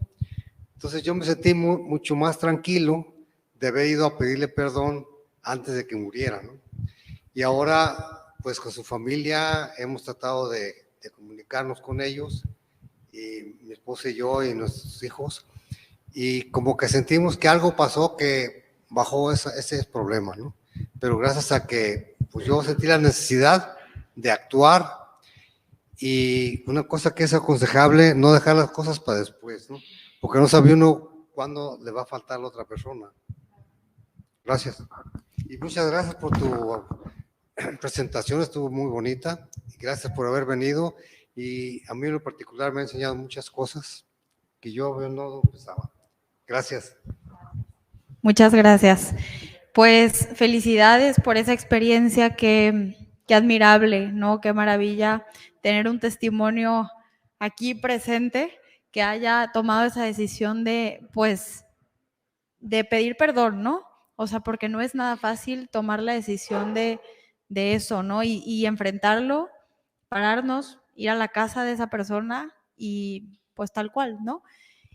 Entonces yo me sentí mucho más tranquilo de haber ido a pedirle perdón antes de que muriera, ¿no? Y ahora, pues con su familia hemos tratado de comunicarnos con ellos, y mi esposa y yo y nuestros hijos, y como que sentimos que algo pasó que bajó ese problema, ¿no? Pero gracias a que pues yo sentí la necesidad de actuar, y una cosa que es aconsejable, no dejar las cosas para después, ¿no? Porque no sabe uno cuándo le va a faltar a la otra persona. Gracias. Y muchas gracias por tu presentación, estuvo muy bonita. Gracias por haber venido, y a mí en lo particular me ha enseñado muchas cosas que yo no pensaba. Gracias. Muchas gracias. Pues felicidades por esa experiencia, qué admirable, ¿no? Qué maravilla tener un testimonio aquí presente que haya tomado esa decisión de, pues, de pedir perdón, ¿no? O sea, porque no es nada fácil tomar la decisión de eso, ¿no? Y enfrentarlo, pararnos, ir a la casa de esa persona y pues tal cual, ¿no?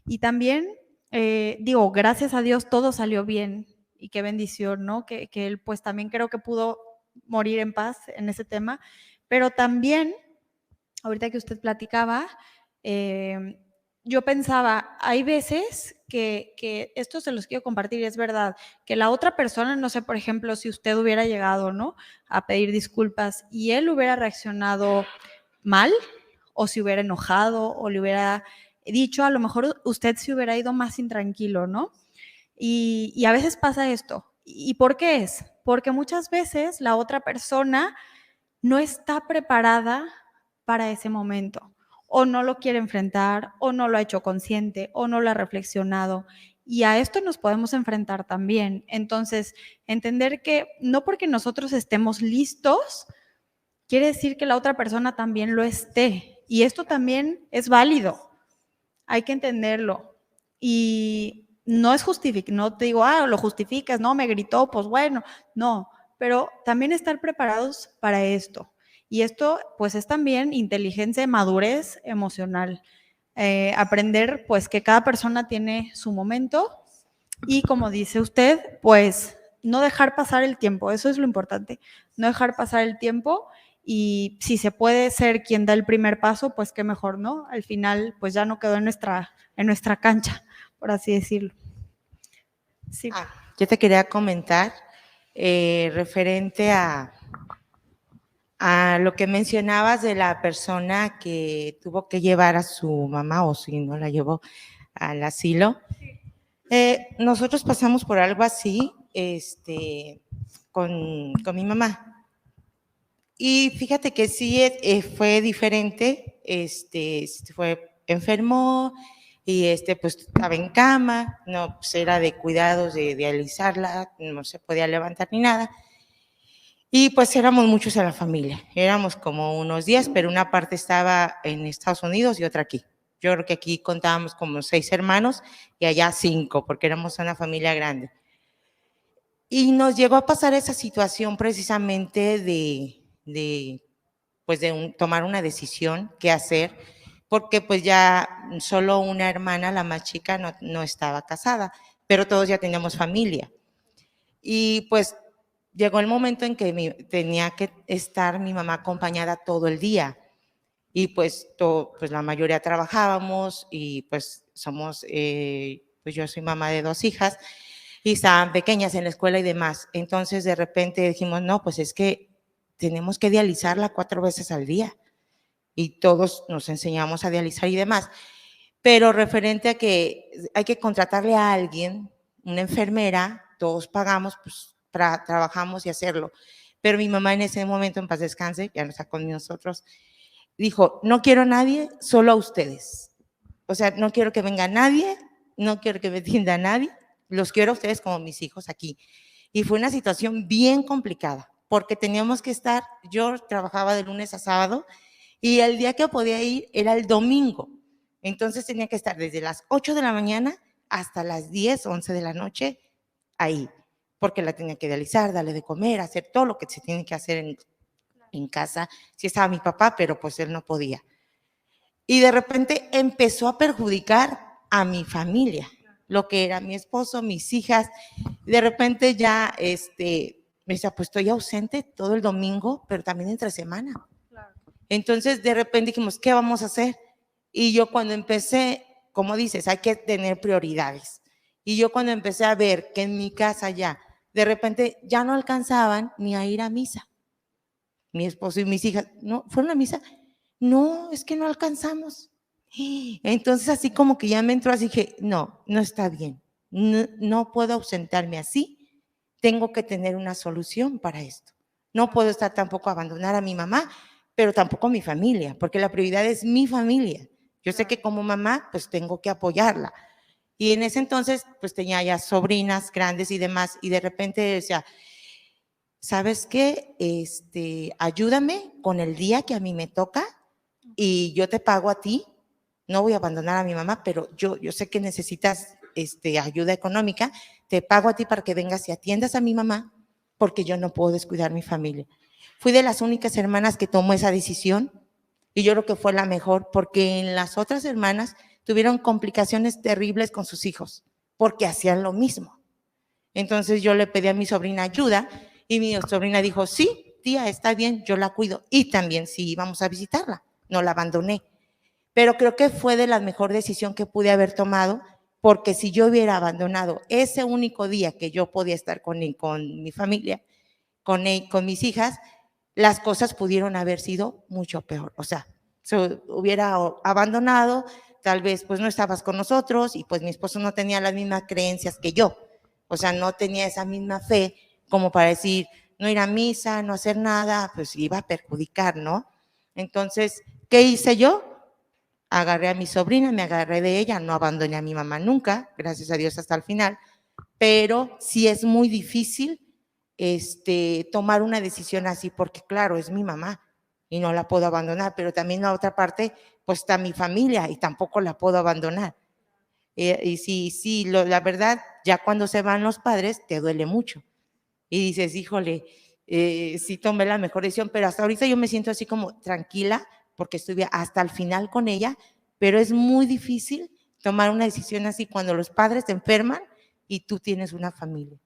Y también, digo, gracias a Dios todo salió bien, y qué bendición, ¿no? Que él pues también creo que pudo morir en paz en ese tema, pero también, ahorita que usted platicaba, yo pensaba, hay veces que esto se los quiero compartir, y es verdad, que la otra persona, no sé, por ejemplo, si usted hubiera llegado, ¿no?, a pedir disculpas y él hubiera reaccionado mal, o se hubiera enojado, o le hubiera dicho, a lo mejor usted se hubiera ido más intranquilo, ¿no? Y a veces pasa esto. ¿Y por qué es? Porque muchas veces la otra persona no está preparada para ese momento, o no lo quiere enfrentar, o no lo ha hecho consciente, o no lo ha reflexionado. Y a esto nos podemos enfrentar también. Entonces, entender que no porque nosotros estemos listos, quiere decir que la otra persona también lo esté. Y esto también es válido. Hay que entenderlo. Y no es justificar, no te digo, lo justificas, no, me gritó, pues bueno, no. Pero también estar preparados para esto. Y esto, pues, es también inteligencia, madurez emocional. Aprender, pues, que cada persona tiene su momento, y como dice usted, pues, no dejar pasar el tiempo. Eso es lo importante. No dejar pasar el tiempo, y si se puede ser quien da el primer paso, pues qué mejor, ¿no? Al final, pues ya no quedó en nuestra cancha, por así decirlo. Sí. Yo te quería comentar referente a lo que mencionabas de la persona que tuvo que llevar a su mamá, o si no la llevó al asilo. Nosotros pasamos por algo así con mi mamá. Y fíjate que sí fue diferente. Fue enfermó y pues estaba en cama, no, pues era de cuidados, de alisarla, no se podía levantar ni nada. Y pues éramos muchos en la familia, éramos como unos 10, pero una parte estaba en Estados Unidos y otra aquí. Yo creo que aquí contábamos como 6 hermanos y allá 5, porque éramos una familia grande. Y nos llegó a pasar esa situación precisamente de tomar una decisión, qué hacer, porque pues ya solo una hermana, la más chica, no estaba casada, pero todos ya teníamos familia. Y pues llegó el momento en que tenía que estar mi mamá acompañada todo el día. Y pues la mayoría trabajábamos, y pues pues yo soy mamá de 2 hijas, y estaban pequeñas en la escuela y demás. Entonces de repente dijimos, no, pues es que tenemos que dializarla 4 veces al día. Y todos nos enseñamos a dializar y demás. Pero referente a que hay que contratarle a alguien, una enfermera, todos pagamos, pues trabajamos y hacerlo. Pero mi mamá en ese momento, en paz descanse, ya no está con nosotros, dijo, no quiero a nadie, solo a ustedes. O sea, no quiero que venga nadie, no quiero que me atienda a nadie, los quiero a ustedes como mis hijos aquí. Y fue una situación bien complicada, porque teníamos que estar, yo trabajaba de lunes a sábado, y el día que podía ir era el domingo. Entonces tenía que estar desde las 8 de la mañana hasta las 10, 11 de la noche ahí, porque la tenía que dializar, darle de comer, hacer todo lo que se tiene que hacer en casa. Sí estaba mi papá, pero pues él no podía. Y de repente empezó a perjudicar a mi familia, lo que era mi esposo, mis hijas. De repente ya me decía, pues estoy ausente todo el domingo, pero también entre semana. Entonces de repente dijimos, ¿qué vamos a hacer? Y yo cuando empecé, como dices, hay que tener prioridades. Y yo cuando empecé a ver que en mi casa ya, de repente ya no alcanzaban ni a ir a misa. Mi esposo y mis hijas, ¿no? ¿Fueron a misa? No, es que no alcanzamos. Entonces así como que ya me entró así, dije, no, no está bien. No puedo ausentarme así. Tengo que tener una solución para esto. No puedo estar tampoco abandonar a mi mamá, pero tampoco a mi familia, porque la prioridad es mi familia. Yo sé que como mamá, pues tengo que apoyarla. Y en ese entonces, pues tenía ya sobrinas grandes y demás, y de repente decía, ¿sabes qué? Ayúdame con el día que a mí me toca y yo te pago a ti. No voy a abandonar a mi mamá, pero yo sé que necesitas ayuda económica. Te pago a ti para que vengas y atiendas a mi mamá, porque yo no puedo descuidar mi familia. Fui de las únicas hermanas que tomó esa decisión y yo creo que fue la mejor, porque en las otras hermanas tuvieron complicaciones terribles con sus hijos, porque hacían lo mismo. Entonces yo le pedí a mi sobrina ayuda y mi sobrina dijo, sí, tía, está bien, yo la cuido. Y también sí íbamos a visitarla, no la abandoné. Pero creo que fue de la mejor decisión que pude haber tomado, porque si yo hubiera abandonado ese único día que yo podía estar con mi familia, con mis hijas, las cosas pudieron haber sido mucho peor. O sea, se hubiera abandonado, tal vez pues no estabas con nosotros y pues mi esposo no tenía las mismas creencias que yo. O sea, no tenía esa misma fe como para decir, no ir a misa, no hacer nada, pues iba a perjudicar, ¿no? Entonces, ¿qué hice yo? Agarré a mi sobrina, me agarré de ella, no abandoné a mi mamá nunca, gracias a Dios hasta el final, pero sí es muy difícil tomar una decisión así, porque claro, es mi mamá y no la puedo abandonar, pero también la otra parte, pues está mi familia y tampoco la puedo abandonar. Y sí, la verdad, ya cuando se van los padres, te duele mucho. Y dices, híjole, sí tomé la mejor decisión, pero hasta ahorita yo me siento así como tranquila, porque estuve hasta el final con ella, pero es muy difícil tomar una decisión así cuando los padres se enferman y tú tienes una familia.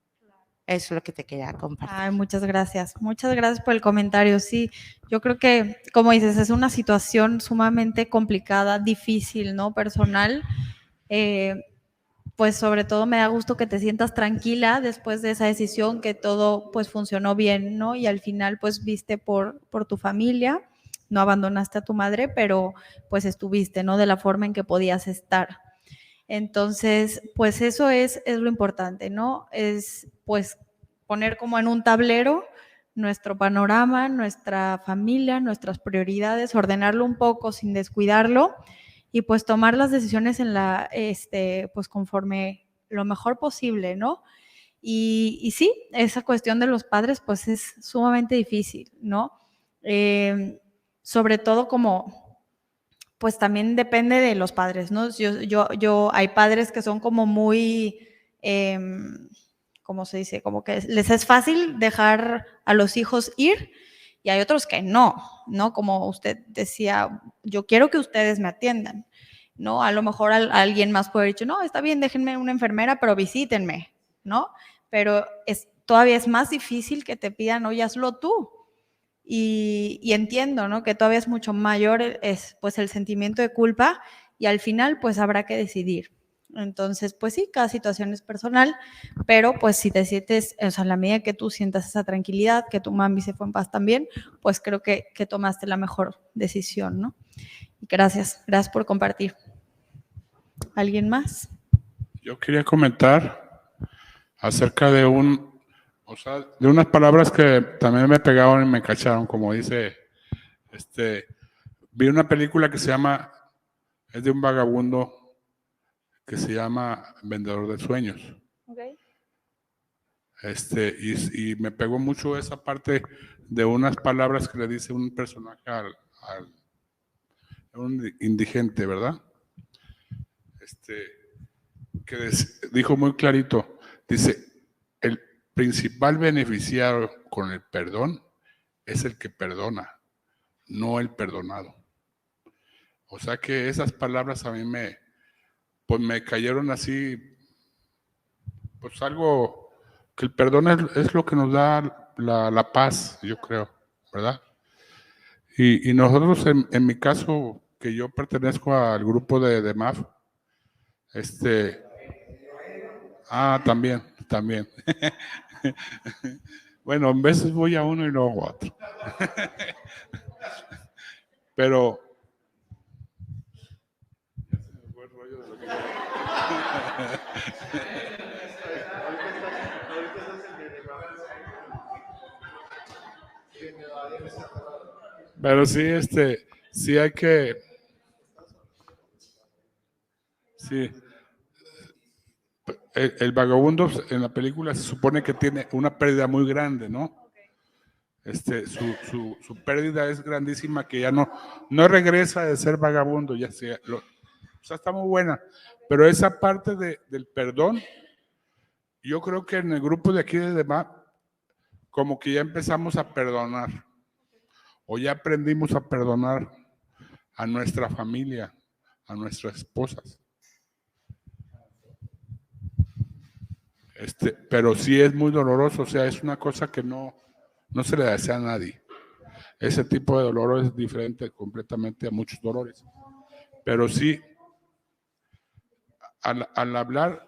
Eso es lo que te quería compartir. Ay, muchas gracias. Muchas gracias por el comentario. Sí, yo creo que, como dices, es una situación sumamente complicada, difícil, ¿no? Personal. Pues sobre todo me da gusto que te sientas tranquila después de esa decisión, que todo pues funcionó bien, ¿no? Y al final pues viste por tu familia, no abandonaste a tu madre, pero pues estuviste, ¿no? De la forma en que podías estar. Entonces, pues eso es lo importante, ¿no? Es pues poner como en un tablero nuestro panorama, nuestra familia, nuestras prioridades, ordenarlo un poco sin descuidarlo y pues tomar las decisiones pues conforme lo mejor posible, ¿no? Y sí, esa cuestión de los padres pues es sumamente difícil, ¿no? Sobre todo como pues también depende de los padres, ¿no? Hay padres que son como muy, ¿cómo se dice? Como que les es fácil dejar a los hijos ir y hay otros que no, ¿no? Como usted decía, yo quiero que ustedes me atiendan, ¿no? A lo mejor alguien más puede haber dicho, no, está bien, déjenme una enfermera, pero visítenme, ¿no? Pero todavía es más difícil que te pidan, oye, hazlo tú. Y entiendo, ¿no? Que todavía es mucho mayor pues el sentimiento de culpa y al final pues habrá que decidir. Entonces, pues sí, cada situación es personal, pero pues si te sientes, o sea, en la medida que tú sientas esa tranquilidad, que tu mami se fue en paz también, pues creo que tomaste la mejor decisión, ¿no? Y gracias por compartir. ¿Alguien más? Yo quería comentar acerca de de unas palabras que también me pegaron y me cacharon, como dice, vi una película que es de un vagabundo que se llama Vendedor de Sueños. Okay. Y me pegó mucho esa parte de unas palabras que le dice un personaje a un indigente, ¿verdad? Que dijo muy clarito, dice, el principal beneficiario con el perdón es el que perdona, no el perdonado. O sea que esas palabras a mí me cayeron así, pues algo, que el perdón es lo que nos da la paz, yo creo, ¿verdad? Y nosotros, en mi caso, que yo pertenezco al grupo de MAF, también. Bueno, en veces voy a uno y luego a otro. Pero pero sí, sí hay que, sí. El vagabundo en la película se supone que tiene una pérdida muy grande, ¿no? Su pérdida es grandísima, que ya no regresa de ser vagabundo, ya sea, o sea, está muy buena. Pero esa parte del perdón, yo creo que en el grupo de aquí de demás, como que ya empezamos a perdonar, o ya aprendimos a perdonar a nuestra familia, a nuestras esposas. Pero sí es muy doloroso, o sea, es una cosa que no se le desea a nadie. Ese tipo de dolor es diferente completamente a muchos dolores. Pero sí, al hablar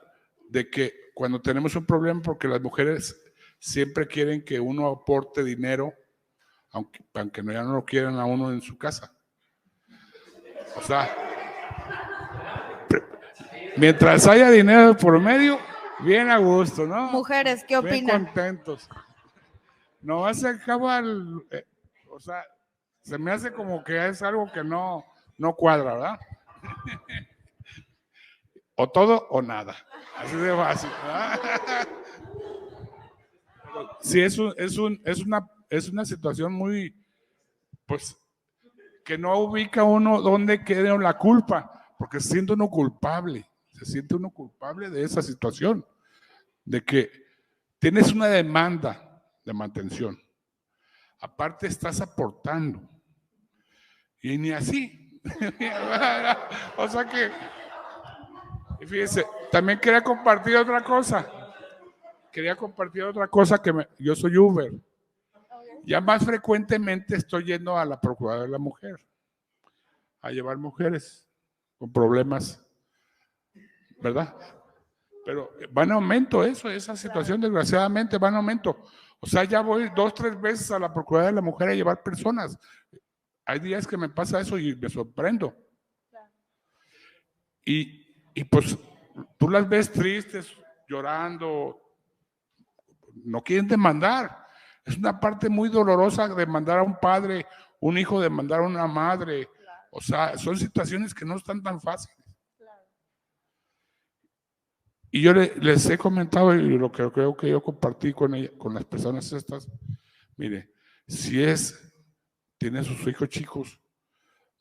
de que cuando tenemos un problema, porque las mujeres siempre quieren que uno aporte dinero, aunque ya no lo quieran a uno en su casa. O sea, mientras haya dinero por medio, bien a gusto, ¿no? Mujeres, ¿qué opinan? Bien contentos. No se acaba o sea, se me hace como que es algo que no cuadra, ¿verdad? O todo o nada. Así de fácil, ¿verdad? Sí, es una situación muy, pues, que no ubica uno dónde queda la culpa, porque se siente uno culpable de esa situación, de que tienes una demanda de mantención. Aparte estás aportando. Y ni así. O sea que, fíjense, también quería compartir otra cosa. Yo soy Uber. Ya más frecuentemente estoy yendo a la Procuraduría de la Mujer a llevar mujeres con problemas, ¿verdad? Pero va en aumento esa situación, desgraciadamente va en aumento. O sea, ya voy 2, 3 veces a la Procuraduría de la Mujer a llevar personas. Hay días que me pasa eso y me sorprendo. Y pues tú las ves tristes, llorando, no quieren demandar. Es una parte muy dolorosa demandar a un padre, un hijo demandar a una madre. O sea, son situaciones que no están tan fáciles. Y yo les he comentado, y lo que creo que yo compartí con las personas estas, mire, si tiene sus hijos chicos,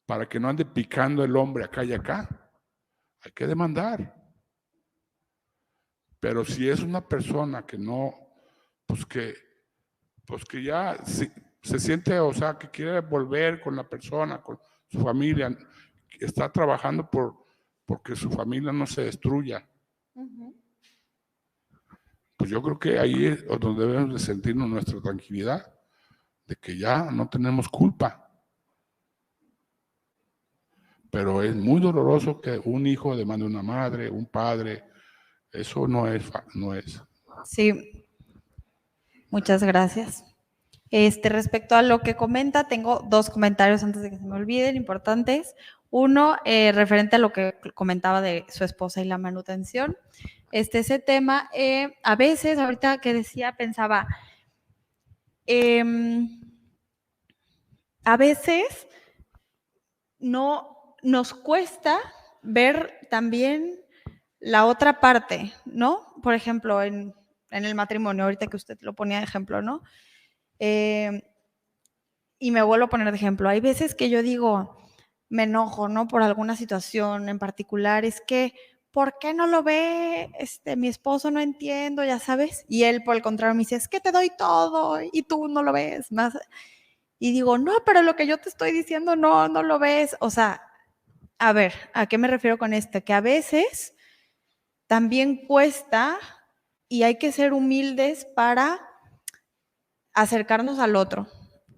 para que no ande picando el hombre acá y acá, hay que demandar. Pero si es una persona que no, pues que ya se siente, o sea, que quiere volver con la persona, con su familia, está trabajando porque su familia no se destruya. Pues yo creo que ahí es donde debemos de sentirnos nuestra tranquilidad, de que ya no tenemos culpa. Pero es muy doloroso que un hijo demande a una madre, un padre. Eso no es. Sí, muchas gracias. Respecto a lo que comenta, tengo 2 comentarios antes de que se me olviden, importantes. Uno, referente a lo que comentaba de su esposa y la manutención. Ese tema, a veces, ahorita que decía, pensaba, a veces no nos cuesta ver también la otra parte, ¿no? Por ejemplo, en el matrimonio, ahorita que usted lo ponía de ejemplo, ¿no? Y me vuelvo a poner de ejemplo. Hay veces que yo digo, me enojo, ¿no? Por alguna situación en particular, es que, ¿por qué no lo ve mi esposo? No entiendo, ya sabes. Y él, por el contrario, me dice, es que te doy todo y tú no lo ves más. Y digo, no, pero lo que yo te estoy diciendo, no lo ves. O sea, a ver, ¿a qué me refiero con esto? Que a veces también cuesta y hay que ser humildes para acercarnos al otro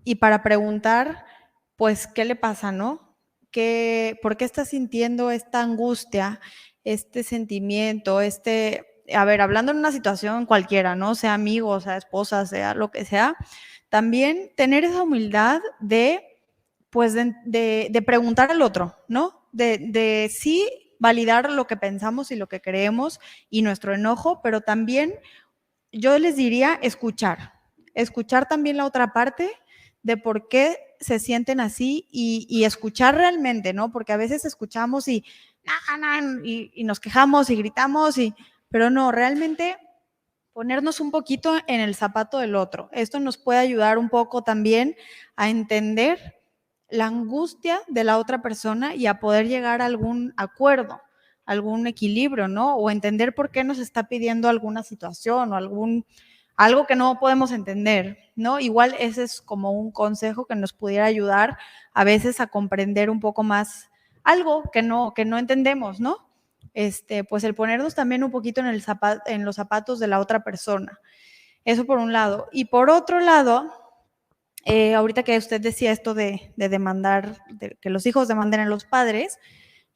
y para preguntar, pues, ¿qué le pasa, no? ¿Por qué está sintiendo esta angustia, este sentimiento, a ver, hablando en una situación cualquiera, ¿no? Sea amigo, sea esposa, sea lo que sea, también tener esa humildad de, pues, de preguntar al otro, ¿no? De sí validar lo que pensamos y lo que creemos y nuestro enojo, pero también yo les diría escuchar también la otra parte de por qué se sienten así y escuchar realmente, ¿no? Porque a veces escuchamos y nos quejamos y gritamos, pero no, realmente ponernos un poquito en el zapato del otro. Esto nos puede ayudar un poco también a entender la angustia de la otra persona y a poder llegar a algún acuerdo, algún equilibrio, ¿no? O entender por qué nos está pidiendo alguna situación o algo que no podemos entender, ¿no? Igual ese es como un consejo que nos pudiera ayudar a veces a comprender un poco más algo que no entendemos, ¿no? Pues el ponernos también un poquito en los zapatos de la otra persona. Eso por un lado. Y por otro lado, ahorita que usted decía esto de demandar, que los hijos demanden a los padres,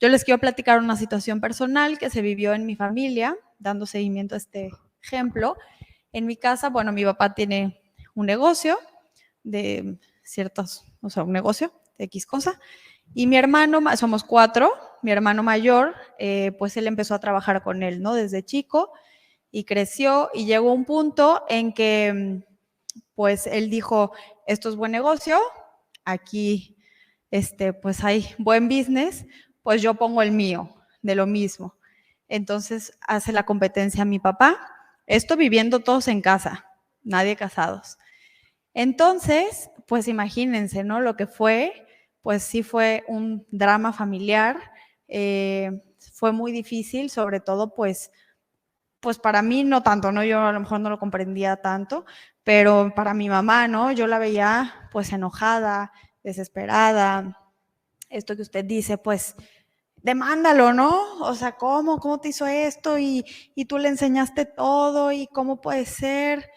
yo les quiero platicar una situación personal que se vivió en mi familia, dando seguimiento a este ejemplo. En mi casa, bueno, mi papá tiene un negocio de un negocio de X cosa, y mi hermano, somos 4, mi hermano mayor, pues él empezó a trabajar con él, ¿no? Desde chico, y creció, y llegó un punto en que, pues él dijo, esto es buen negocio, aquí, pues hay buen business, pues yo pongo el mío, de lo mismo. Entonces hace la competencia a mi papá, esto viviendo todos en casa, nadie casados. Entonces, pues imagínense, ¿no? Lo que fue, pues sí fue un drama familiar, fue muy difícil, sobre todo pues para mí no tanto, ¿no? Yo a lo mejor no lo comprendía tanto, pero para mi mamá, ¿no? Yo la veía pues enojada, desesperada, esto que usted dice, pues demándalo, ¿no? O sea, ¿cómo te hizo esto? Y tú le enseñaste todo, y cómo puede ser.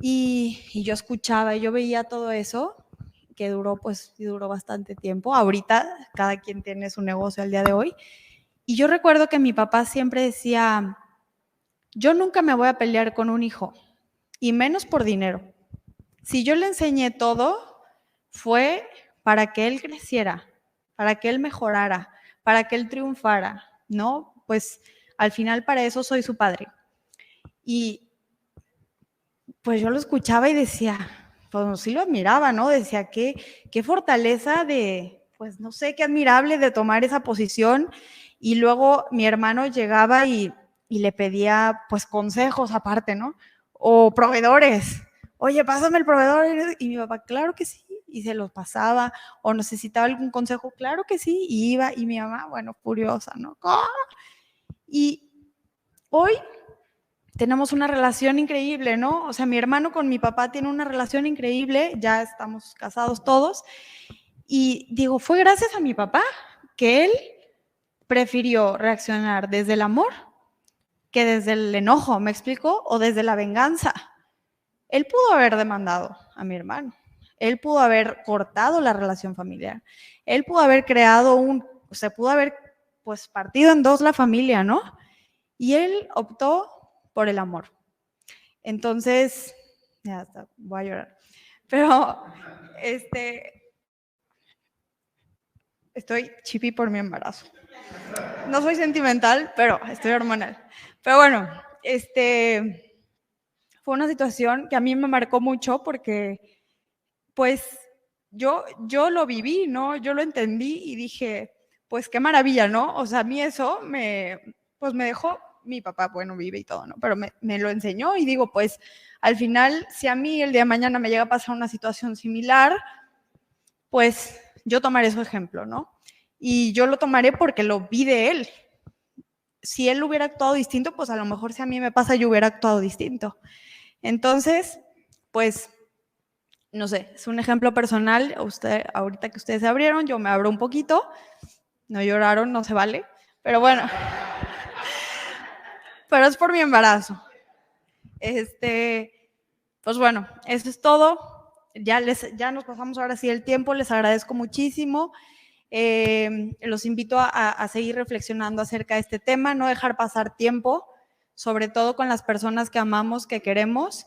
Y yo escuchaba y yo veía todo eso, que duró bastante tiempo. Ahorita cada quien tiene su negocio al día de hoy. Y yo recuerdo que mi papá siempre decía, yo nunca me voy a pelear con un hijo, y menos por dinero. Si yo le enseñé todo, fue para que él creciera, para que él mejorara, para que él triunfara, ¿no? Pues al final para eso soy su padre. Y pues yo lo escuchaba y decía, pues sí lo admiraba, ¿no? Decía, qué fortaleza pues no sé, qué admirable de tomar esa posición. Y luego mi hermano llegaba y le pedía pues consejos aparte, ¿no? O proveedores. Oye, pásame el proveedor. Y mi papá, claro que sí. Y se los pasaba. O necesitaba algún consejo, claro que sí. Y iba. Y mi mamá, bueno, furiosa, ¿no? ¡Ah! Y hoy tenemos una relación increíble, ¿no? O sea, mi hermano con mi papá tiene una relación increíble, ya estamos casados todos, y digo, fue gracias a mi papá que él prefirió reaccionar desde el amor que desde el enojo, ¿me explico? O desde la venganza. Él pudo haber demandado a mi hermano, él pudo haber cortado la relación familiar, él pudo haber creado un se pudo haber pues partido en dos la familia, ¿no? Y él optó por el amor. Entonces, ya está, voy a llorar. Pero, estoy chipi por mi embarazo. No soy sentimental, pero estoy hormonal. Pero bueno, fue una situación que a mí me marcó mucho porque, pues, yo lo viví, ¿no? Yo lo entendí y dije, pues, qué maravilla, ¿no? O sea, a mí eso pues, me dejó, mi papá, bueno, vive y todo, ¿no? Pero me lo enseñó y digo, pues, al final, si a mí el día de mañana me llega a pasar una situación similar, pues, yo tomaré su ejemplo, ¿no? Y yo lo tomaré porque lo vi de él. Si él hubiera actuado distinto, pues a lo mejor si a mí me pasa, yo hubiera actuado distinto. Entonces, pues, no sé, es un ejemplo personal. Ahorita que ustedes se abrieron, yo me abro un poquito. No lloraron, no se vale. Pero bueno, pero es por mi embarazo. Pues bueno, eso es todo. Ya nos pasamos ahora sí el tiempo. Les agradezco muchísimo. Los invito a seguir reflexionando acerca de este tema, no dejar pasar tiempo, sobre todo con las personas que amamos, que queremos,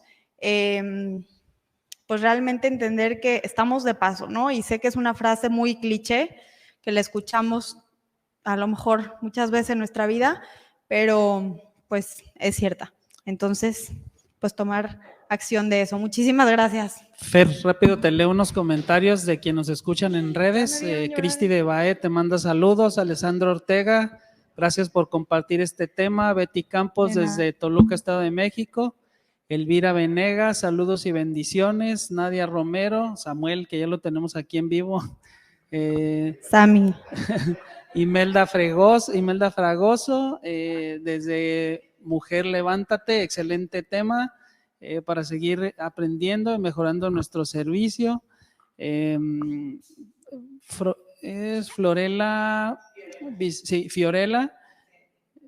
pues realmente entender que estamos de paso, ¿no? Y sé que es una frase muy cliché, que la escuchamos a lo mejor muchas veces en nuestra vida, pero pues es cierta. Entonces, pues tomar acción de eso. Muchísimas gracias. Fer, rápido te leo unos comentarios de quienes nos escuchan en redes. Cristi de Bae te manda saludos. Alessandro Ortega, gracias por compartir este tema. Betty Campos desde Toluca, Estado de México. Elvira Venegas, saludos y bendiciones. Nadia Romero, Samuel, que ya lo tenemos aquí en vivo. Sammy. Imelda Fragoso, desde Mujer Levántate, excelente tema. Para seguir aprendiendo y mejorando nuestro servicio. Fiorella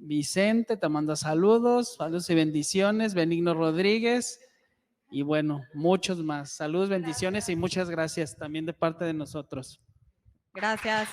Vicente te manda saludos y bendiciones. Benigno Rodríguez y bueno, muchos más. Saludos, bendiciones y muchas gracias también de parte de nosotros. Gracias.